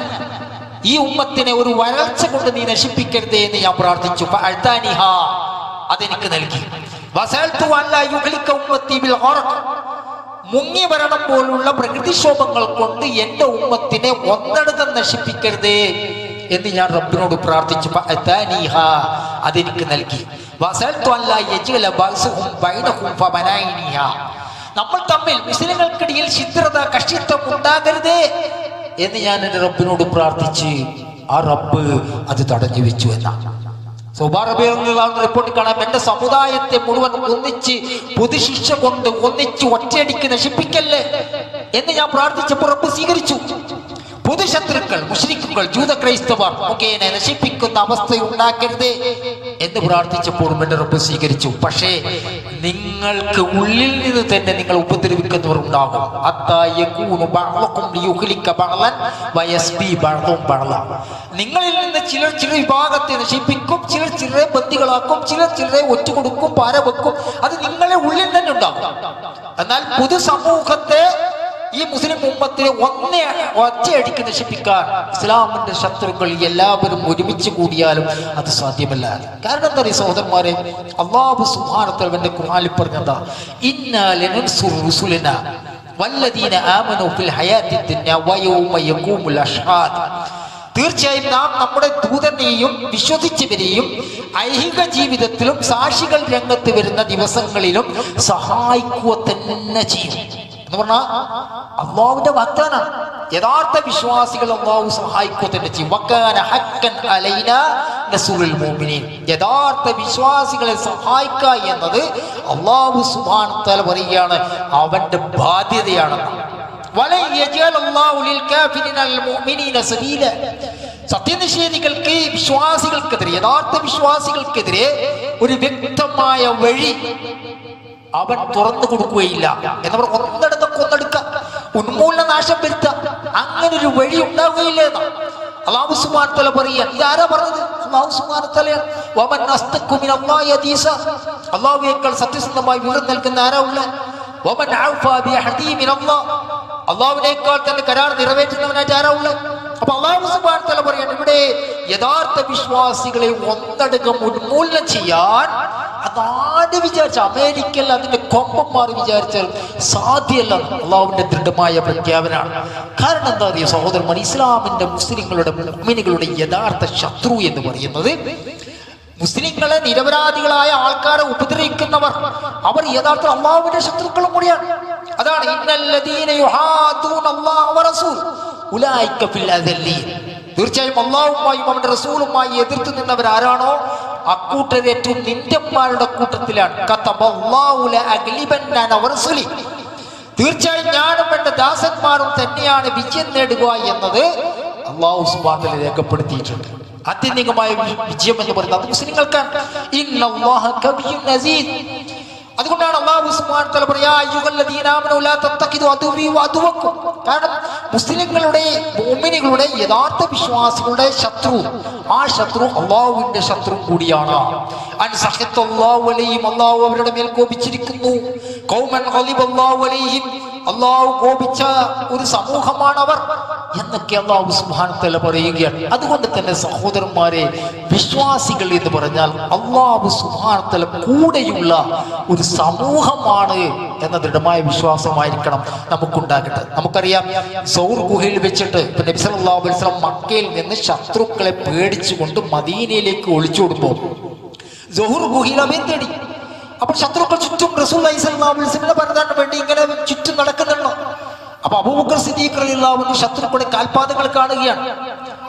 ഈ ഉമ്മത്തിനെ ഒരു വരൾച്ച കൊണ്ട് നീ നശിപ്പിക്കരുതേ എന്ന് ഞാൻ പ്രാർത്ഥിച്ചു. ഫഅഅതാനിഹാ, അതെനിക്ക് നൽകി. വസഅൽതു അല്ലാ യുഖ്ലിക ഉമ്മത്തി ബിൽ ഗർഖ്, മുങ്ങി വരണം പോലുള്ള പ്രകൃതിക്ഷോഭങ്ങൾ കൊണ്ട് എന്റെ ഉമ്മത്തിനെ ഒന്നടങ്കം നശിപ്പിക്കരുതേ എന്ന് ഞാൻ റബ്ബിനോട് പ്രാർത്ഥിച്ചു. അതെനിക്ക് നൽകി. നമ്മൾ തമ്മിൽ മുസ്ലിങ്ങൾക്കിടയിൽ ഛിദ്രത കഷിത്വം ഉണ്ടാകരുതേ എന്ന് ഞാൻ എൻ്റെ റബ്ബിനോട് പ്രാർത്ഥിച്ച് ആ റബ്ബ് അത് തടഞ്ഞു വെച്ചു എന്നാണ്. റിപ്പോർട്ട് കാണാം, എന്റെ സമുദായത്തെ മുഴുവൻ ഒന്നിച്ച് പൊതുശിക്ഷ കൊണ്ട് ഒന്നിച്ച് ഒറ്റയടിക്ക് നശിപ്പിക്കല്ലേ എന്ന് ഞാൻ പ്രാർത്ഥിച്ചപ്പോൾ റബ്ബ് സ്വീകരിച്ചു. പൊതുശത്രുക്കൾ, മുശ്രിക്കുകൾ, ജൂത ക്രൈസ്തവർ മുഖേന നശിപ്പിക്കുന്ന അവസ്ഥ ഉണ്ടാക്കരുതേ എന്ന് പ്രാർത്ഥിച്ചപ്പോഴും എന്റെ റബ്ബ് സ്വീകരിച്ചു. പക്ഷേ നിങ്ങൾക്ക് ഉള്ളിൽ നിന്ന് തന്നെ നിങ്ങൾ ഉപദ്രവിക്കുന്നവർ ഉണ്ടാകും. നിങ്ങളിൽ നിന്ന് ചിലർ ചില വിഭാഗത്തെ നശിപ്പിക്കും, ചിലർ ചിലരെ ബന്ദികളാക്കും, ചിലർ ചിലരെ ഒറ്റുകൊടുക്കും, പാര വെക്കും. അത് നിങ്ങളെ ഉള്ളിൽ തന്നെ ഉണ്ടാകും. എന്നാൽ പൊതുസമൂഹത്തെ, ഈ മുസ്ലിം ഉമ്മത്തിനെ ഒറ്റയടിക്ക് നശിപ്പിക്കാൻ ഇസ്ലാമിന്റെ ശത്രുക്കൾ എല്ലാവരും ഒരുമിച്ച് കൂടിയാലും അത് സാധ്യമല്ല. കാരണം എന്താ പറയുക സഹോദരന്മാരെ, അല്ലാഹു സുബ്ഹാനഹു വ തആല ഖുർആനിൽ പറഞ്ഞതാ, ഇന്നാ ലനൻസുറു റുസുലനാ വല്ലദീന ആമനൂ ഫിൽ ഹയാത്തി ദുനിയ വയൗമ യഖൂമുൽ അഷ്ഹാദ്, തീർച്ചയായും നാം നമ്മുടെ ദൂതനെയും വിശ്വസിച്ചവരെയും ഐഹിക ജീവിതത്തിലും സാക്ഷികൾ രംഗത്ത് വരുന്ന ദിവസങ്ങളിലും സഹായിക്കുക തന്നെ ചെയ്യും എന്ന് പറഞ്ഞാൽ അല്ലാഹുവിന്റെ വാഗ്ദാനം. യഥാർത്ഥ വിശ്വാസികൾ അല്ലാഹു സഹായിക്കുക തന്നെ ചെയ്യും. വകാന ഹഖ്കൻ അലൈനാ നസ്റുൽ മുഅ്മിനീൻ, യഥാർത്ഥ വിശ്വാസികളെ സഹായിക്കുക എന്നത് അല്ലാഹു സുബ്ഹാനഹു വ തആല പറയുകയാണ്, അവന്റെ ബാധ്യതയാണ്. സത്യനിഷേധികൾക്ക്, വിശ്വാസികൾക്കെതിരെ, യഥാർത്ഥ വിശ്വാസികൾക്കെതിരെ ഒരു വ്യക്തമായ വഴി അവൻ തുറന്നു കൊടുക്കുകയില്ല. എന്നവർ കൊന്നെടുക്ക, ഉന്മൂലന നാശം വരുത്താം, അങ്ങനെ ഒരു വഴി ഉണ്ടാവുകയില്ല എന്ന് അല്ലാഹു സുബ്ഹാനഹു വ തആല പറയാൻ. ഇതാരാ പറഞ്ഞത്? അല്ലാഹു സുബ്ഹാനഹു വ തആലയാണ്. വമൻ അസ്തഖു മിനല്ലാഹി ഹദീസ, അല്ലാഹുവേക്കാൾ സത്യസന്ധമായി വിവരം നൽകുന്ന ആരാ ഉള്ളത്? വമൻ ഔഫാ ബിഅഹദി മിനല്ലാഹ്, അല്ലാഹുവിനേക്കാൾ തന്നെ കരാർ നിറവേറ്റുന്നവനായിട്ട് ആരാ ഉള്ളത്? അപ്പൊ അല്ലാഹു സുബ്ഹാനഹു വ തആല പറയാണ്, ഇവിടെ യഥാർത്ഥ വിശ്വാസികളെ ഒന്നടങ്കം ഉന്മൂലനം ചെയ്യാൻ അതാര് വിചാരിച്ച, അമേരിക്കയിൽ അതിന്റെ കൊമ്പന്മാർ വിചാരിച്ചാൽ സാധ്യമല്ല. അള്ളാഹുവിന്റെ ദൃഢമായ പ്രഖ്യാപനമാണ്. കാരണം എന്താ അറിയോ സഹോദരന്മാർ, ഇസ്ലാമിന്റെ മുസ്ലിങ്ങളുടെ മുഅ്മിനുകളുടെ യഥാർത്ഥ ശത്രു എന്ന് പറയുന്നത്, മുസ്ലിങ്ങളെ നിരപരാധികളായ ആൾക്കാരെ ഉപദ്രവിക്കുന്നവർ, അവർ യഥാർത്ഥ അള്ളാഹുവിന്റെ ശത്രുക്കളും കൂടിയാണ്. അതാണ് ഇന്നല്ലദീന യുഹാദൂന അല്ലാഹ വറസൂൽ ഉലൈക ഫിൽ അദല്ലീൻ, തീർച്ചയായും അള്ളാഹുവുമായും അവന്റെ റസൂലുമായി എതിർത്ത് നിന്നവർ ആരാണോ അക്കൂട്ടർ ഏറ്റവും നിന്റന്മാരുടെ കൂട്ടത്തിലാണ്. തീർച്ചയായും ഞാനും എന്റെ ദാസന്മാരും തന്നെയാണ് വിജയം നേടുക എന്നത് അല്ലാഹു സുബ്ഹാനഹു വ തആല രേഖപ്പെടുത്തിയിട്ടുണ്ട്. ആത്യന്തികമായ വിജയം എന്ന് പറയുന്നത് അത് മുസ്ലിങ്ങൾക്കാണ്. ഇന്നല്ലാഹ ഖവിയ്യുൻ അസീസ്. അതുകൊണ്ടാണ് അല്ലാഹു സുബ്ഹാനഹു വ തആല പറയാ, അയ്യുഹല്ലദീന ആമനൂ ലാ തത്തഖിദു അദുവ്വി വഅദുവ്വക്കും. കാരണം മുസ്ലിങ്ങളുടെ, മുഅ്മിനുകളുടെ, യഥാർത്ഥ വിശ്വാസികളുടെ ശത്രു, ആ ശത്രു അല്ലാഹുവിന്റെ ശത്രു കൂടിയാണ്. അൻസഖത്തല്ലാഹു അലൈഹിം, അല്ലാഹു അവരുടെ മേൽ കോപിച്ചിരിക്കുന്നു. ഖൗമൻ ഖളിബല്ലാഹു അലൈഹിം, അല്ലാഹു കോപിച്ച ഒരു സമൂഹമാണ് അവർ എന്നൊക്കെ അല്ലാഹു സുബ്ഹാനഹു വ തആല പറയുകയാണ്. അതുകൊണ്ട് തന്നെ സഹോദരന്മാരെ, വിശ്വാസികൾ എന്ന് പറഞ്ഞാൽ അല്ലാഹു സുബ്ഹാനഹു വ തആല കൂടെയുള്ള ഒരു സമൂഹമാണ് എന്ന ദൃഢമായ വിശ്വാസമായിരിക്കണം നമുക്കുണ്ടാകട്ടെ. നമുക്കറിയാം, സൗർ ഗുഹയിൽ വെച്ചിട്ട് നബി സല്ലല്ലാഹു അലൈഹി വസല്ലം മക്കയിൽ നിന്ന് ശത്രുക്കളെ പേടിച്ചുകൊണ്ട് മദീനയിലേക്ക് ഒളിച്ചോടുമ്പോൾ സൗർ ഗുഹയിൽ അഭയം തേടി. അപ്പോൾ ശത്രുക്കൾ ചുറ്റും റസൂലുള്ളാഹി സ്വല്ലല്ലാഹു അലൈഹി വസല്ലം പരതാൻ വേണ്ടി ഇങ്ങനെ ചുറ്റും നടക്കുന്നുണ്ടോ. അപ്പൊ അബൂബക്കർ സിദ്ദീഖ് റളിയല്ലാഹു അൻഹു ശത്രുക്കളുടെ കാൽപാദങ്ങൾ കാണുകയാണ്.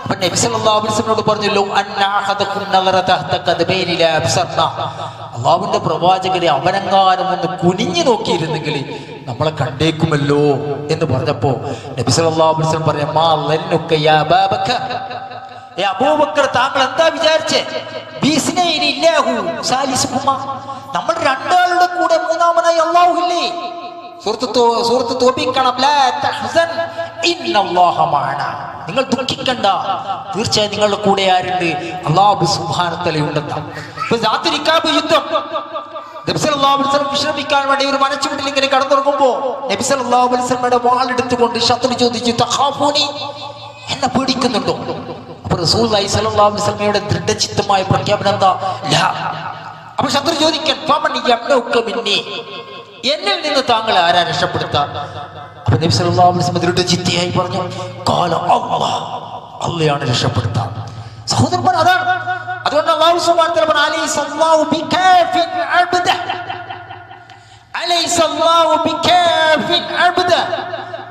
അപ്പൊ നബി സല്ലല്ലാഹു അലൈഹി വസല്ലമയോട് പറഞ്ഞു, ലൗ അന്ന അഹദകും നദറ തഹ്ത ഖദബൈനി ലാ അബ്സർനാ. അല്ലാഹുവിന്റെ പ്രവാചകരെ അവനെങ്ങാനും ഒന്ന് കുനിഞ്ഞു നോക്കിയിരുന്നെങ്കിൽ നമ്മളെ കണ്ടേക്കുമല്ലോ എന്ന് പറഞ്ഞപ്പോ നബി സല്ലല്ലാഹു അലൈഹി വസല്ലം പറഞ്ഞു, മാ ലന്നുക യാ അബൂബക്കർ, അബൂബക്കർ താങ്കൾ എന്താ വിചാരിച്ചേ? ബിസ്നൈനി ഇല്ലാഹു സാലിസുഹുമാ, നമ്മൾ രണ്ടാളുടെ കൂടെ മൂന്നാമനായി അല്ലാഹു ഇല്ലേ? സൂറത്ത് തോപിക്കണം, ലാ തഹ്സൻ ഇന്നല്ലാഹ മഅനാ, നിങ്ങൾ ദുഃഖിക്കണ്ട, തീർച്ചയായും നിങ്ങളുടെ കൂടെ ആരുണ്ട്? അല്ലാഹു സുബ്ഹാനഹു വ തആല ഉണ്ടെന്നാ. ഇപ്പൊ ദാത്തുൽ ഇഖാബ് യുദ്ധം നബി സല്ലല്ലാഹു അലൈഹി വസല്ലം വിശ്രമിക്കാൻ വേണ്ടി ഒരു മനച്ചുവട്ടിൽ ഇങ്ങനെ കടന്നുറങ്ങുമ്പോ നബി സല്ലല്ലാഹു അലൈഹി വസല്ലമയുടെ വാൾ എടുത്തുകൊണ്ട് ശത്രു ചോദിച്ചു, തഖാഫൂനി, എന്നെ പേടിക്കുന്നുണ്ടോ? അപ്പൊ റസൂലുള്ളാഹി സ്വല്ലല്ലാഹു അലൈഹി വസല്ലമയുടെ ദൃഢചിത്തമായ പ്രഖ്യാപനം എന്താ? ലാ. അപ്പൊ ശത്രു ചോദിക്കാൻ, ഫമൻ യംനഉക മിന്നി, എന്നിൽ നിന്ന് താങ്കൾ ആരാ രക്ഷപ്പെടുത്താൻ? അപ്പൊ നബി സല്ലല്ലാഹു അലൈഹി വസല്ലം ദൃഢചിത്തയായി പറഞ്ഞു, ഖാല അല്ലാഹ്, അല്ലാഹുവാണ് രക്ഷപ്പെടുത്താൻ. സഹോദരന്മാർ, അതാണ് അതുകൊണ്ട് അല്ലാഹു സുബ്ഹാനഹു വ തആല പറഞ്ഞു, അലൈസല്ലാഹു ബികാഫിൻ അബ്ദ, അലൈസല്ലാഹു ബികാഫിൻ അബ്ദ,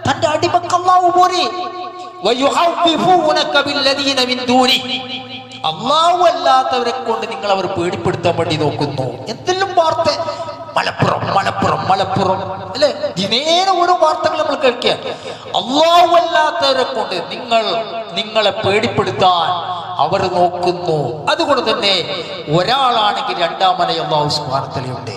തന്റെ അടിമക്ക് അല്ലാഹു പോരെ. വയുഖവ്വിഫൂനക ബില്ലദീന മിൻ ദൂനി, അല്ലാഹു അല്ലാത്തവരെ കൊണ്ട് നിങ്ങൾ അവർ പേടിപ്പെടുത്താൻ വേണ്ടി നോക്കുന്നു. എന്തെല്ലാം വാർത്ത, മലപ്പുറം മലപ്പുറം മലപ്പുറം അല്ലെ, ദിനേന ഓരോ വാർത്തകൾ നമ്മൾ കേൾക്കുക. അല്ലാഹു അല്ലാത്തവരെ കൊണ്ട് നിങ്ങളെ പേടിപ്പെടുത്താൻ അവർ നോക്കുന്നു. അതുകൊണ്ട് തന്നെ ഒരാളാണെങ്കിൽ രണ്ടാമനായി അല്ലാഹു സുബ്ഹാനഹു വ തആലയുണ്ട്,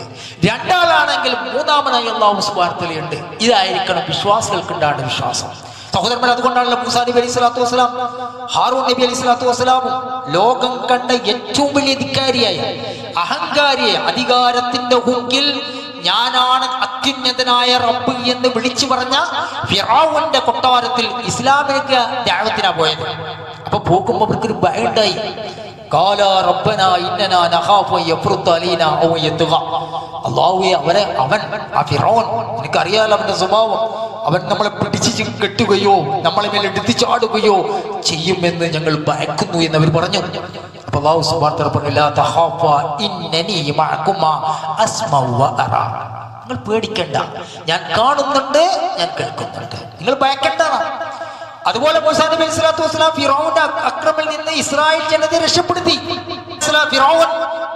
രണ്ടാളാണെങ്കിൽ മൂന്നാമനായി അല്ലാഹു സുബ്ഹാനഹു വ തആലയുണ്ട്. ഇതായിരിക്കണം വിശ്വാസികൾക്കുണ്ടാണ് വിശ്വാസം. സഹോദരന്മാർ, അതുകൊണ്ടാണല്ലോ മൂസാ നബി അലൈഹി സ്വലാത്തു വസ്സലാം ഹാറൂൻ നബി അലൈഹി സ്വലാത്തു വസ്സലാമും ലോകം കണ്ട ഏറ്റവും വലിയ ധിക്കാരിയായ അഹങ്കാരിയെ അധികാരത്തിന്റെ ഹുക്കിൽ ഞാനാണ് അത്യുന്നതനായ റബ്ബ് എന്ന് വിളിച്ചു പറഞ്ഞ ഫിറഔന്റെ കൊട്ടാരത്തിൽ ഇസ്ലാമിലേക്ക് ദഅവത്തിനാ പോയത്. അപ്പൊ പോകുമ്പോ അവർക്കൊരു ഭയമുണ്ടായി. ഖാല റബ്ബനാ ഇന്നനാ നഖാഫു യഫ്റുത അലൈനാ ഔ യത്ഗ, അല്ലാഹുവേ അവൻ ആ ഫിറഔൻ, എനിക്കറിയാലോ അവന്റെ സ്വഭാവം, അവൻ നമ്മളെ പിടിച്ച് കെട്ടുകയോ നമ്മളെ മേലെ എടുത്തു ചാടുകയോ ചെയ്യുമെന്ന് ഞങ്ങൾ ഭയക്കുന്നു എന്ന് അവർ പറഞ്ഞു. അപ്പൊ അല്ലാഹു സുബ്ഹാനഹു വ തആല പറഞ്ഞു, ലാ തഖാഫ ഇന്നനി മഅകുമാ അസ്മഉ വ അറാ, നിങ്ങൾ പേടിക്കണ്ട, ഞാൻ കാണുന്നുണ്ട്, ഞാൻ കേൾക്കുന്നുണ്ട്, നിങ്ങൾ ഭയക്കണ്ട. അതുപോലെ മൂസാ നബി അലൈഹി സ്വലാത്തു വസ്സലാം ഫിറഔന്റെ അക്രമത്തിൽ നിന്ന് ഇസ്രായേൽ ജനതയെ രക്ഷപ്പെടുത്തി. ഫിറഔൻ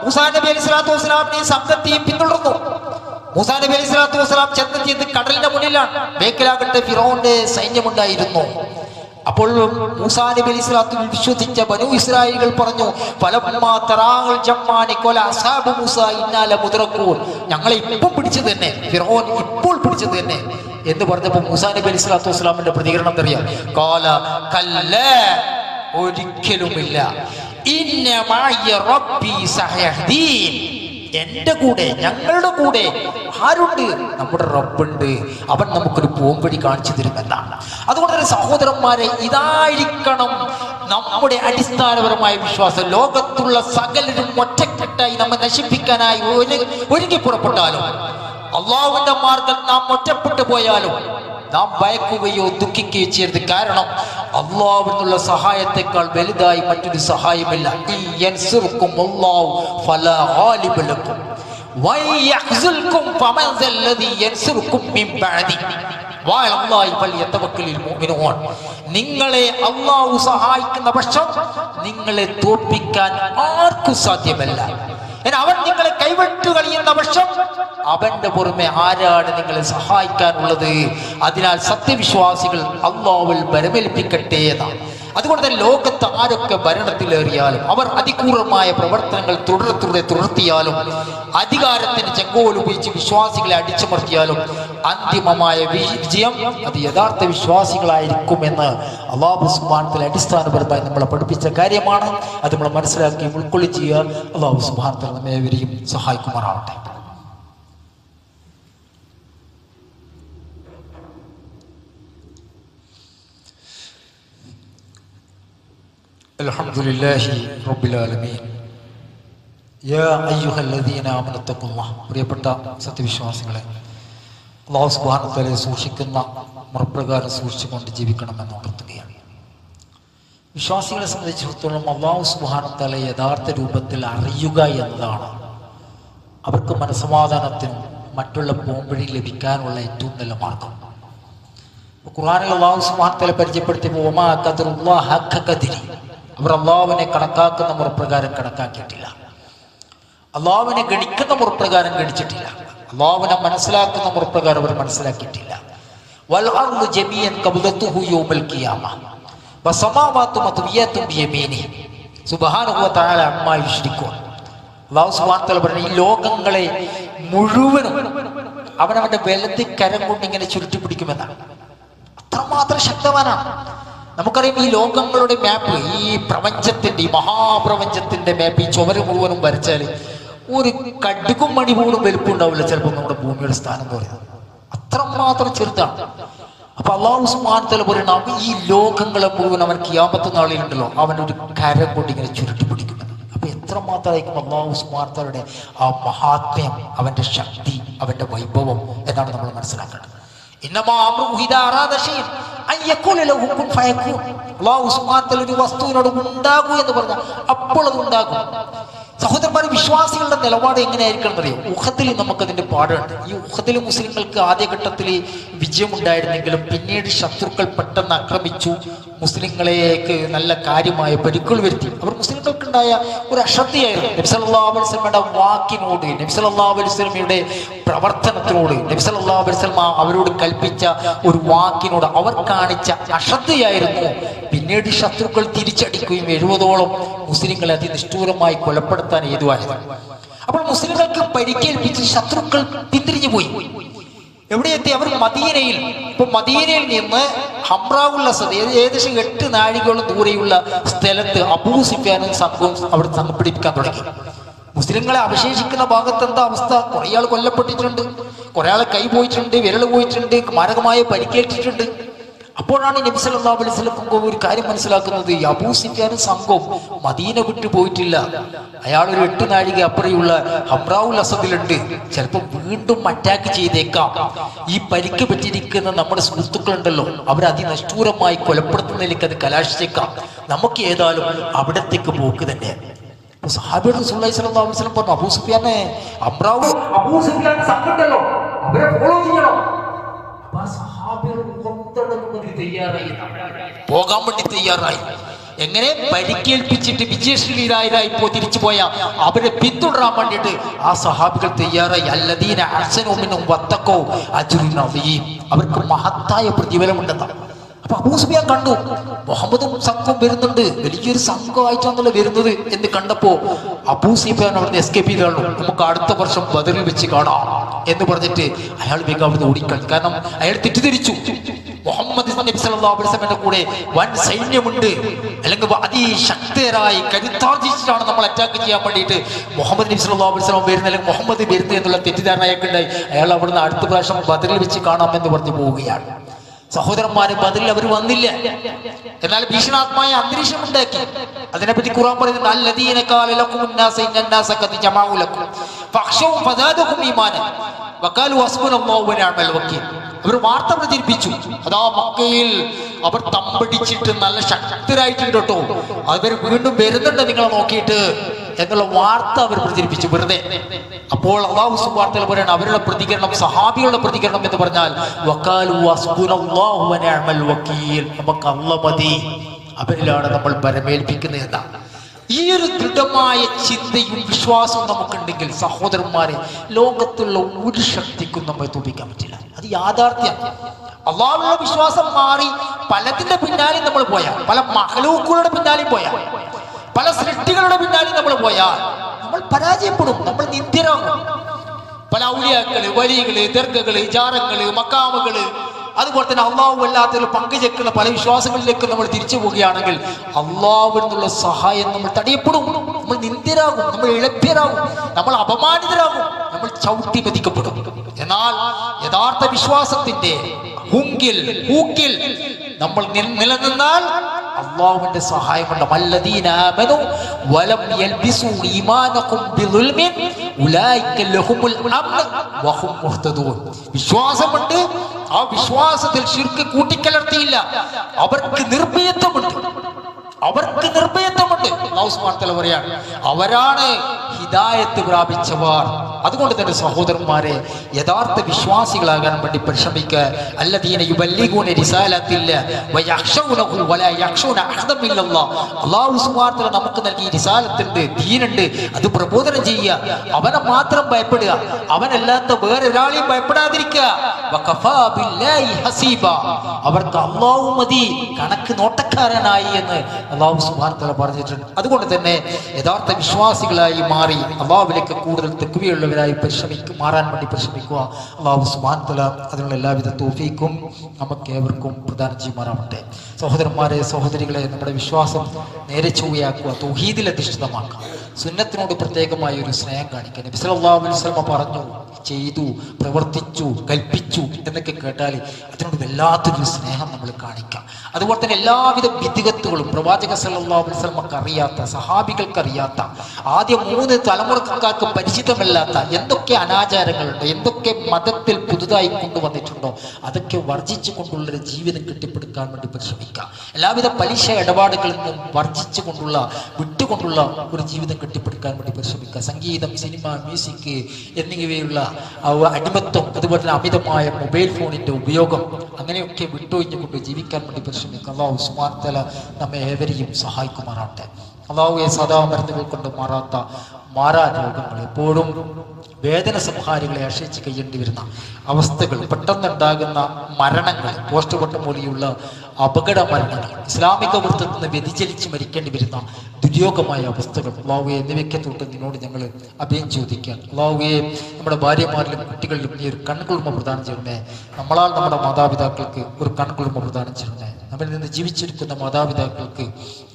മൂസാ നബി അലൈഹി സ്വലാത്തു വസ്സലാമിനെയും സംഘത്തെയും പിന്തുടർന്നു. മൂസാ നബി അലൈഹി സ്വലാത്തു വസ്സലാം ചെന്നെത്തിയത് കടലിന്റെ മുന്നിലാണ്. ബേക്കിലാകട്ടെ ഫിറഔന്റെ സൈന്യമുണ്ടായിരുന്നു. അപ്പോൾ മൂസാ നബി അലൈഹി സ്വലാത്തു വിശ്വസിച്ച ബനൂ ഇസ്രായേലുകൾ പറഞ്ഞു, ഫലമ്മാ തറാഅൽ ജമ്മാനി ഖല അസ്ഹാബു മൂസാ ഇന്നാ ലമുദ്റകൂൻ, ഞങ്ങളെ ഇപ്പോൾ പിടിച്ചത് തന്നെ, ഫിറഔൻ ഇപ്പോൾ പിടിച്ചത് തന്നെ എന്ന് പറഞ്ഞപ്പോൾ മൂസാ നബി അലൈഹി സ്വലാത്തു വസ്സലാമിന്റെ പ്രതികരണം അറിയാം. ഖാല കല്ലാ, ഒരിക്കലുമില്ല, ഇന്ന മഅയ റബ്ബി സയഹ്ദീൻ, എന്റെ കൂടെ, ഞങ്ങളുടെ കൂടെ ആരുണ്ട്? നമ്മുടെ റബ്ബുണ്ട്, അവൻ നമുക്കൊരു പോംവഴി കാണിച്ചു തരുമെന്നാണ്. അതുകൊണ്ട് തന്നെ സഹോദരന്മാരെ, ഇതായിരിക്കണം നമ്മുടെ അടിസ്ഥാനപരമായ വിശ്വാസം. ലോകത്തുള്ള സകലരും ഒറ്റക്കെട്ടായി നമ്മെ നശിപ്പിക്കാനായി ഒരുങ്ങി പുറപ്പെട്ടാലും, അള്ളാഹുവിന്റെ മാർഗം നാം ഒറ്റപ്പെട്ടു പോയാലും നാം ഭയക്കുകയോ ദുഃഖിക്കുകയോ ചെയ്യരുത്. കാരണം അള്ളാഹുവിനുള്ള സഹായത്തെക്കാൾ വലുതായി മറ്റൊരു സഹായമില്ല. നിങ്ങളെ അള്ളാഹു സഹായിക്കുന്ന പക്ഷം നിങ്ങളെ തോൽപ്പിക്കാൻ ആർക്കും സാധ്യമല്ല. അവൻ നിങ്ങളെ കൈവിട്ടു കഴിയുന്ന പക്ഷം അവന്റെ പുറമെ ആരാണ് നിങ്ങളെ സഹായിക്കാനുള്ളത്? അതിനാൽ സത്യവിശ്വാസികൾ അല്ലാഹുവിൽ ബരമേൽപ്പിക്കട്ടെ എന്നാണ്. അതുകൊണ്ട് തന്നെ ലോകത്ത് ആരൊക്കെ ഭരണത്തിലേറിയാലും, അവർ അതിക്രൂരമായ പ്രവർത്തനങ്ങൾ തുടർത്തിയാലും, അധികാരത്തിന് ചെങ്കോൽ ഉപയോഗിച്ച് വിശ്വാസികളെ അടിച്ചമർത്തിയാലും, അന്തിമമായ വിജയം അത് യഥാർത്ഥ വിശ്വാസികളായിരിക്കുമെന്ന് അല്ലാഹു സുബ്ഹാനഹു വ തആല അടിസ്ഥാനപരമായി നമ്മളെ പഠിപ്പിച്ച കാര്യമാണ്. അത് നമ്മൾ മനസ്സിലാക്കി ഉൾക്കൊള്ളുകയും ചെയ്യുക. അല്ലാഹു സുബ്ഹാനഹു വ തആല നമ്മെ ഏവരെയും സഹായിക്കുമാറാവട്ടെ. അൽഹംദുലില്ലാഹി റബ്ബിൽ ആലമീൻ. യാ അയ്യുഹല്ലദീന ആമനു തഖുല്ലാഹ്. പ്രിയപ്പെട്ട സത്യവിശ്വാസികളെ, അല്ലാഹു സുബ്ഹാനഹു വ തആലയെ സൂക്ഷിക്കുന്ന മുറപ്രകാരം സൂക്ഷിച്ചുകൊണ്ട് ജീവിക്കണമെന്ന് ഉണർത്തുകയാണ്. വിശ്വാസികളെ സംബന്ധിച്ചിടത്തോളം അല്ലാഹു സുബ്ഹാനഹു വ തആലയെ യഥാർത്ഥ രൂപത്തിൽ അറിയുക എന്നതാണ് അവർക്ക് മനസ്സമാധാനത്തിനും മറ്റുള്ള പോംവഴി ലഭിക്കാനുള്ള ഏറ്റവും നല്ല മാർഗം. ഖുർആനിൽ അല്ലാഹു സുബ്ഹാനഹു വ തആല പരിചയപ്പെടുത്തിയപ്പോൾ വമാ ഖദറുല്ലാഹ ഹഖ ഖദരി, അവർ അള്ളാഹുവിനെ കണക്കാക്കുന്ന മുറപ്രകാരം കണക്കാക്കിയിട്ടില്ല, അള്ളാഹുവിനെ ഗണിക്കുന്ന മുറപ്രകാരം ഗണിച്ചിട്ടില്ല, അള്ളാഹുവിനെ മനസ്സിലാക്കുന്ന മുറപ്രകാരം അവർ മനസ്സിലാക്കിയിട്ടില്ല. വൽ അർളു ജമീഅൻ ഖബ്ദതുഹു യൗമൽ ഖിയാമ വസമാവാതു മത്വിയത്തുൻ ബിയമീനിഹി സുബ്ഹാനഹു വ തആല അമ്മാ യുശ്രികൂൻ. അല്ലാഹു സുബ്ഹാനഹു വ തആല പറഞ്ഞു, ഈ ലോകങ്ങളെ മുഴുവനും അവനവന്റെ വലത് കരം കൊണ്ട് ഇങ്ങനെ ചുരുട്ടി പിടിക്കുമെന്നാണ്. അത്രമാത്രം ശക്തവാനാണ്. നമുക്കറിയാം, ഈ ലോകങ്ങളുടെ മാപ്പ്, ഈ പ്രപഞ്ചത്തിന്റെ, ഈ മഹാപ്രപഞ്ചത്തിന്റെ മാപ്പ് ഈ ചുവര് മുഴുവനും വരച്ചാൽ ഒരു കടുകും മണി പോലും വലുപ്പുണ്ടാവില്ല ചിലപ്പോൾ നമ്മുടെ ഭൂമിയുടെ സ്ഥാനം എന്ന് പറയുന്നത്. അത്രമാത്രം ചെറുതാണ്. അപ്പൊ അല്ലാഹു സുബ്ഹാനഹു വ തആല പറയുന്നത്, ഈ ലോകങ്ങളെ മുഴുവൻ അവൻ ഖിയാമത്ത് നാളിലുണ്ടല്ലോ അവനൊരു കരം കൊണ്ട് ഇങ്ങനെ ചുരുട്ടി പിടിക്കുമെന്ന്. അപ്പൊ എത്രമാത്രമായിരിക്കും അല്ലാഹു സുബ്ഹാനഹു വ തആലയുടെ ആ മഹാത്മ്യം, അവന്റെ ശക്തി, അവന്റെ വൈഭവം എന്നാണ് നമ്മൾ മനസ്സിലാക്കേണ്ടത്. അല്ലാഹു സുബ്ഹാനഹു വ തആല ഒരു വസ്തുവിനോട് ഉണ്ടാകൂ എന്ന് പറഞ്ഞാൽ അപ്പോൾ അത് ഉണ്ടാകും. സഹോദരന്മാർ, വിശ്വാസികളുടെ നിലപാട് എങ്ങനെയായിരിക്കണം എന്നറിയോ? ഉഹദിൽ നമുക്കതിന്റെ പാടുണ്ട്. ഈ ഉഹദിൽ മുസ്ലിങ്ങൾക്ക് ആദ്യഘട്ടത്തിൽ വിജയമുണ്ടായിരുന്നെങ്കിലും പിന്നീട് ശത്രുക്കൾ പെട്ടെന്ന് ആക്രമിച്ചു, മുസ്ലിങ്ങളേക്ക് നല്ല കാര്യമായ പരിക്കുകൾ വരുത്തി. അവർ മുസ്ലിങ്ങൾക്കുണ്ടായ ഒരു അശ്രദ്ധയായിരുന്നു. നബി സല്ലല്ലാഹു അലൈഹി വസല്ലമയുടെ വാക്കിനോട്, നബി സല്ലല്ലാഹു അലൈഹി വസല്ലമയുടെ പ്രവർത്തനത്തിനോട്, നബി സല്ലല്ലാഹു അലൈഹി വസല്ലമ അവരോട് കൽപ്പിച്ച ഒരു വാക്കിനോട് അവർ കാണിച്ച അശ്രദ്ധയായിരുന്നു പിന്നീട് ശത്രുക്കൾ തിരിച്ചടിക്കുകയും 70ഓളം മുസ്ലിങ്ങളെ അതിനിഷ്ഠൂരമായി കൊലപ്പെടുത്താൻ ഏതുവായത്. അപ്പോൾ മുസ്ലിങ്ങൾക്ക് പരിക്കേൽപ്പിച്ച് ശത്രുക്കൾ പിന്തിരിഞ്ഞു പോയി. എവിടെയെത്തി? അവർ മദീനയിൽ. ഇപ്പൊ മദീനയിൽ നിന്ന് ഹംറാവുൽ അസദ്, ഏകദേശം 8 നാഴികയോളം ദൂരെയുള്ള സ്ഥലത്ത് അബൂ സുഫ്യാനും സംഘവും അവിടെ സംഘടിപ്പിക്കാൻ തുടങ്ങി. മുസ്ലിങ്ങളെ അവശേഷിക്കുന്ന ഭാഗത്ത് എന്താ അവസ്ഥ? കുറെ ആൾ കൊല്ലപ്പെട്ടിട്ടുണ്ട്, കുറെ ആൾ കൈ പോയിട്ടുണ്ട്, വിരൽ പോയിട്ടുണ്ട്, മാരകമായ പരിക്കേറ്റിട്ടുണ്ട്. അപ്പോഴാണ് നബി സല്ലല്ലാഹു അലൈഹി വസല്ലം ഒരു കാര്യം മനസ്സിലാക്കുന്നത്, ഈ അബൂ സുഫ്യാനും സംഘവും മദീന വിട്ടു പോയിട്ടില്ല, അയാൾ ഒരു 8 നാഴിക അപ്പുറയുള്ള ഹംറാവുൽ അസദിലുണ്ട്, ചിലപ്പോൾ വീണ്ടും അറ്റാക്ക് ചെയ്തേക്കാം. ഈ പരിക്ക് പറ്റിയിരിക്കുന്ന നമ്മുടെ സുഹൃത്തുക്കളുണ്ടല്ലോ, അവർ അതിനഷ്ടൂരമായി കൊലപ്പെടുത്തുന്നതിലേക്ക് അത് കലാശിച്ചേക്കാം. നമുക്ക് ഏതായാലും അവിടത്തേക്ക് പോക്ക് തന്നെ. സഹാബിയോട് റസൂലുള്ളാഹി സ്വല്ലല്ലാഹു അലൈഹി വസല്ലം പറഞ്ഞു, അബൂ സുഫ്യാനെ അബൂ സുഫ്യാൻ സംഘമുണ്ടല്ലോ, അവരെ ഫോളോ ചെയ്യണം. പോകാൻ വേണ്ടി തയ്യാറായി. എങ്ങനെ? പരിക്കേൽപ്പിച്ചിട്ട് വിജയശ്രീരായിപ്പോ തിരിച്ചു പോയ അവരെ പിന്തുടരാൻ വേണ്ടിയിട്ട് ആ സഹാബികൾ തയ്യാറായി. അല്ലദീന അഹ്സനൂ മിൻഹും വത്തഖൂ അജ്റുൻ അദീം, അവർക്ക് മഹത്തായ പ്രതിഫലമുണ്ടെന്നാണ്. അപ്പൊ അബൂ സുഫിയാൻ കണ്ടു മുഹമ്മദും സംഘവും വരുന്നുണ്ട്, വലിയൊരു സംഘമായിട്ടാണല്ലോ വരുന്നത് എന്ന് കണ്ടപ്പോ അബൂ സുഫിയാൻ അവിടുന്ന് എസ്കേപ്പ് ചെയ്ത് കാണും. നമുക്ക് അടുത്ത വർഷം ബദറിൽ വെച്ച് കാണാം എന്ന് പറഞ്ഞിട്ട് അയാൾ വേഗം അവിടുന്ന് ഓടിക്കളഞ്ഞു. കാരണം അയാൾ തെറ്റിദ്ധരിച്ചു, മുഹമ്മദ് നബി സല്ലല്ലാഹു അലൈഹി വസല്ലമയുടെ കൂടെ വൻ സൈന്യമുണ്ട്, അല്ലെങ്കിൽ അതിശക്തരായി കരുത്താർജിച്ചിട്ടാണ് നമ്മൾ അറ്റാക്ക് ചെയ്യാൻ വേണ്ടിയിട്ട് മുഹമ്മദ് നബി സല്ലല്ലാഹു അലൈഹി വസല്ലം വരുന്നത്, അല്ലെങ്കിൽ മുഹമ്മദ് വരുന്നത് എന്നുള്ള തെറ്റിദ്ധാരണ അയാൾക്കുണ്ടായി. അയാൾ അവിടുന്ന് അടുത്ത പ്രാവശ്യം ബദറിൽ വെച്ച് കാണാമെന്ന് പറഞ്ഞു പോവുകയാണ്. സഹോദരന്മാരെ, ബദറിൽ അവർ വന്നില്ല, എന്നാൽ ഭീഷണാത്മായ അന്തരീക്ഷം ഉണ്ടാക്കി. അതിനെപ്പറ്റി ഖുർആൻ പറയുന്നുണ്ട്, അല്ലദീന ഖാല ലകുമുൻ നാസ ഇന്നന്നാസ ഖദ് ജമഉ ലക്കും ഫഖ്ശൗ ഫസാദഹും ഈമാനൻ വഖാലു ഹസ്ബുനല്ലാഹു വനിഅമൽ വകീൽ. അവർ വാർത്ത പ്രചരിപ്പിച്ചു, അതാ മക്കയിൽ അവർ തമ്പടിച്ചിട്ട് നല്ല ശക്തരായിട്ടുണ്ട് കേട്ടോ, അവർ വീണ്ടും വരുന്നുണ്ട് നിങ്ങളെ നോക്കിയിട്ട് എന്നുള്ള വാർത്ത അവർ പ്രചരിപ്പിച്ചു വെറുതെ. അപ്പോൾ അല്ലാഹു സുബ്ഹാനഹു വ തആല പറയുന്നത്, അവരുടെ പ്രതികരണം, സഹാബികളുടെ പ്രതികരണം എന്ന് പറഞ്ഞാൽ വഖാലു ഹസ്ബുനല്ലാഹു വനിഅമൽ വകീൽ, നമുക്ക് അല്ലാഹ് മതി, അവരിലാണ് നമ്മൾ ബലമേൽപ്പിക്കുന്നത് എന്നാണ്. ഈ ഒരു ദൃഢമായ ചിന്തയും വിശ്വാസവും നമുക്കുണ്ടെങ്കിൽ സഹോദരന്മാരെ, ലോകത്തുള്ള ഒരു ശക്തിക്കും നമ്മെ തോൽപ്പിക്കാൻ പറ്റില്ല. അത് യാഥാർത്ഥ്യം. അല്ലാഹുവിലുള്ള വിശ്വാസം മാറി പലതിന്റെ പിന്നാലെ നമ്മൾ പോയാൽ, പല മഖ്ലൂഖുകളുടെ പിന്നാലെ പോയാൽ, പല സൃഷ്ടികളുടെ പിന്നാലെ നമ്മൾ പോയാൽ നമ്മൾ പരാജയപ്പെടും, നമ്മൾ നിന്ദ്യരാകും. പല ഔലിയാക്കള്, വലികള്, ദർഗകള്, ജാറങ്ങള്, മക്കാമുകള്, അതുപോലെ തന്നെ അള്ളാഹു അല്ലാത്തതിൽ പങ്കുചേക്കുന്ന പല വിശ്വാസങ്ങളിലേക്ക് നമ്മൾ തിരിച്ചു പോവുകയാണെങ്കിൽ അള്ളാഹുവിൽ നിന്നുള്ള സഹായം നമ്മൾ തടയപ്പെടും, നമ്മൾ നിന്ദ്യരാകും, നമ്മൾ ഇളഭ്യരാകും, നമ്മൾ അപമാനിതരാകും, നമ്മൾ ചവിട്ടി മതിക്കപ്പെടും. എന്നാൽ യഥാർത്ഥ വിശ്വാസത്തിന്റെ ഹൂക്കിൽ നമ്മൾ നിലനിന്നാൽ അല്ലാഹുവിന്റെ സഹായം കൊണ്ട് വല്ലദീന ആമനൂ വലം യൽബിസൂ ഈമാനഹും ബിളുൽമിൻ ഉലൈക ലഹുമുൽ അംൻ വഹും മുഹ്തദൂൻ. വിശ്വാസമുണ്ട്, ആ വിശ്വാസത്തിൽ ശിർക്ക് കൂട്ടിക്കലർത്തിയില്ല, അവർക്ക് നിർഭയത്വമുണ്ട്, അവർക്ക് നിർഭയത്വമുണ്ട്. അല്ലാഹു സുബ്ഹാനഹു വ തആല പറയാണ്, അവരാണ് ഹിദായത്ത് പ്രാപിച്ചവർ. അതുകൊണ്ട് തന്നെ സഹോദരന്മാരെ, യഥാർത്ഥ വിശ്വാസികളാകാൻ വേണ്ടി പരിശ്രമിക്കുക. അല്ലദീന യുബല്ലിഗൂന റിസാലത്തില്ല വയഖ്ശൗനഹു വലാ യഖ്ശൗന അഹദൻ ഇല്ലല്ലാഹ്. അല്ലാഹു സുബ്ഹാനഹു വ തആല നമുക്ക് നൽകിയ റിസാലത്തുണ്ട്, ദീനുണ്ട്. അത് പ്രബോധനം ചെയ്യുക, അവനെ മാത്രം ഭയപ്പെടുക, അവനല്ലാത്ത വേറൊരാളെയും ഭയപ്പെടാതിരിക്കുക. വഖഫാ ബില്ലാഹി ഹസീബ. അവർക്ക് അല്ലാഹു മതി, കണക്ക് നോട്ടക്കാരനായി എന്ന് അല്ലാഹു സുബ്ഹാനഹു വ തആല പറഞ്ഞിട്ടുണ്ട്. അതുകൊണ്ട് തന്നെ യഥാർത്ഥ വിശ്വാസികളായി മാറി അല്ലാഹുവിലേക്ക് കൂടുതൽ തഖ്വയുള്ളവരായി മാറാൻ വേണ്ടി പരിശ്രമിക്കുക. അല്ലാഹു സുബ്ഹാനഹു വ തആല അതിനുള്ള എല്ലാവിധ തൗഫീഖും നമുക്ക് ഏവർക്കും പ്രദാനം ചെയ്യുമാറാവട്ടെ. സഹോദരന്മാരെ, സഹോദരികളെ, നമ്മുടെ വിശ്വാസം നേരെ ചൊവ്വയാക്കുക, തൗഹീദിൽ അധിഷ്ഠിതമാക്കുക, സുന്നത്തിനോട് പ്രത്യേകമായ ഒരു സ്നേഹം കാണിക്കുക. നബി സല്ലല്ലാഹു അലൈഹി വസല്ലം പറഞ്ഞു, ചെയ്തു, പ്രവർത്തിച്ചു, കൽപ്പിച്ചു എന്നൊക്കെ കേട്ടാൽ അതിനോട് വല്ലാത്തൊരു സ്നേഹം നമ്മൾ കാണിക്കാം. അതുപോലെ തന്നെ എല്ലാവിധ വിദ്ഗത്തുകളും പ്രവാചക സല്ലല്ലാഹു അലൈഹി വസല്ലമക്ക് അറിയാത്ത, സഹാബികൾക്ക് അറിയാത്ത, ആദ്യ 3 തലമുറക്കാർക്ക് പരിചിതമല്ലാത്ത എന്തൊക്കെ അനാചാരങ്ങളുണ്ടോ, എന്തൊക്കെ മതത്തിൽ പുതുതായി കൊണ്ടുവന്നിട്ടുണ്ടോ അതൊക്കെ വർജിച്ചു കൊണ്ടുള്ളൊരു ജീവിതം കെട്ടിപ്പടുക്കാൻ വേണ്ടി പരിശ്രമിക്കുക. എല്ലാവിധ പലിശ ഇടപാടുകളിൽ നിന്നും വർജിച്ചു കൊണ്ടുള്ള, വിട്ടുകൊണ്ടുള്ള ഒരു ജീവിതം കെട്ടിപ്പടുക്കാൻ വേണ്ടി പരിശ്രമിക്കുക. സംഗീതം, സിനിമ, മ്യൂസിക് എന്നിവയുള്ള അടിമത്വം, അതുപോലെ തന്നെ അമിതമായ മൊബൈൽ ഫോണിന്റെ ഉപയോഗം, അങ്ങനെയൊക്കെ വിട്ടൊഴിഞ്ഞുകൊണ്ട് ജീവിക്കാൻ വേണ്ടി പരിശ്രമിക്കുക. അല്ലാഹു സുബ്ഹാനഹു വ തആല നമ്മെ ഏവരെയും സഹായിക്കുമാറാട്ടെ. അല്ലാഹുവെ, സദാ മരുന്നുകൾ കൊണ്ട് മാറാ രോഗങ്ങൾ, എപ്പോഴും വേദന സംഹാരികളെ ആശ്രയിച്ച് കഴിയേണ്ടി വരുന്ന അവസ്ഥകൾ, പെട്ടെന്നുണ്ടാകുന്ന മരണങ്ങൾ, പോസ്റ്റ്മോർട്ടം പോലെയുള്ള അപകട മരണങ്ങൾ, ഇസ്ലാമിക വൃത്തത്തിൽ നിന്ന് വ്യതിചലിച്ച് മരിക്കേണ്ടി വരുന്ന ദുര്യോഗമായ അവസ്ഥകൾ, അല്ലാഹുവേ, എന്നിവയ്ക്ക് തൊട്ട് നിന്നോട് ഞങ്ങൾ അഭയം ചോദിക്കാൻ. അല്ലാഹുവേ, നമ്മുടെ ഭാര്യമാരിലും കുട്ടികളിലും നീ ഒരു കൺകുളിർമ പ്രദാനം ചെയ്യണമേ. നമ്മളാൽ നമ്മുടെ മാതാപിതാക്കൾക്ക് ഒരു കൺകുളിർമ പ്രദാനം ചെയ്യണമേ. നമ്മിൽ നിന്ന് ജീവിച്ചിരിക്കുന്ന മാതാപിതാക്കൾക്ക്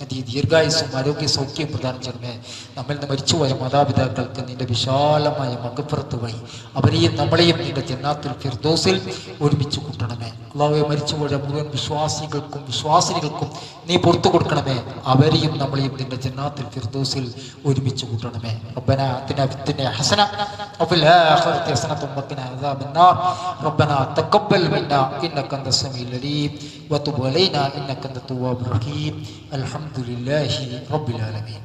നീ ദീർഘായുസ്സും ആരോഗ്യ സൗഖ്യവും പ്രദാനം ചെയ്യണമേ. നമ്മിൽ നിന്ന് മരിച്ചുപോയ മാതാപിതാക്കൾക്ക് നിന്റെ വിശാലമായ മഗ്ഫിറത്ത് വഴി അവരെയും നമ്മളെയും നിന്റെ ജന്നാത്തുൽ ഫിർദൗസിൽ ഒരുമിച്ച് കൂട്ടണമേ. അല്ലാഹുവേ, മരിച്ചുപോയ മുഴുവൻ വിശ്വാസികൾക്കും നീ പുറത്തു കൊടുക്കണമേ. അവരെയും നമ്മളെയും നിന്റെ ജന്നാത്തുൽ ഫിർദൗസിൽ ഒരുമിച്ച് കൂട്ടണമേ. റബ്ബനാ ആതിനാ ഫിദ്ദുനിയ ഹസന വഫിൽ ആഖിറതി ഹസനത വഖിനാ അദാബന്നാർ. റബ്ബനാ തഖബ്ബൽ മിന്നാ ഇന്നക അൻതസ് സമീഉൽ അലീം വതുബ് അലൈനാ ഇന്നക അൻതത് തവ്വാബുർ റഹീം. അൽഹംദുലില്ലാഹി റബ്ബിൽ ആലമീൻ.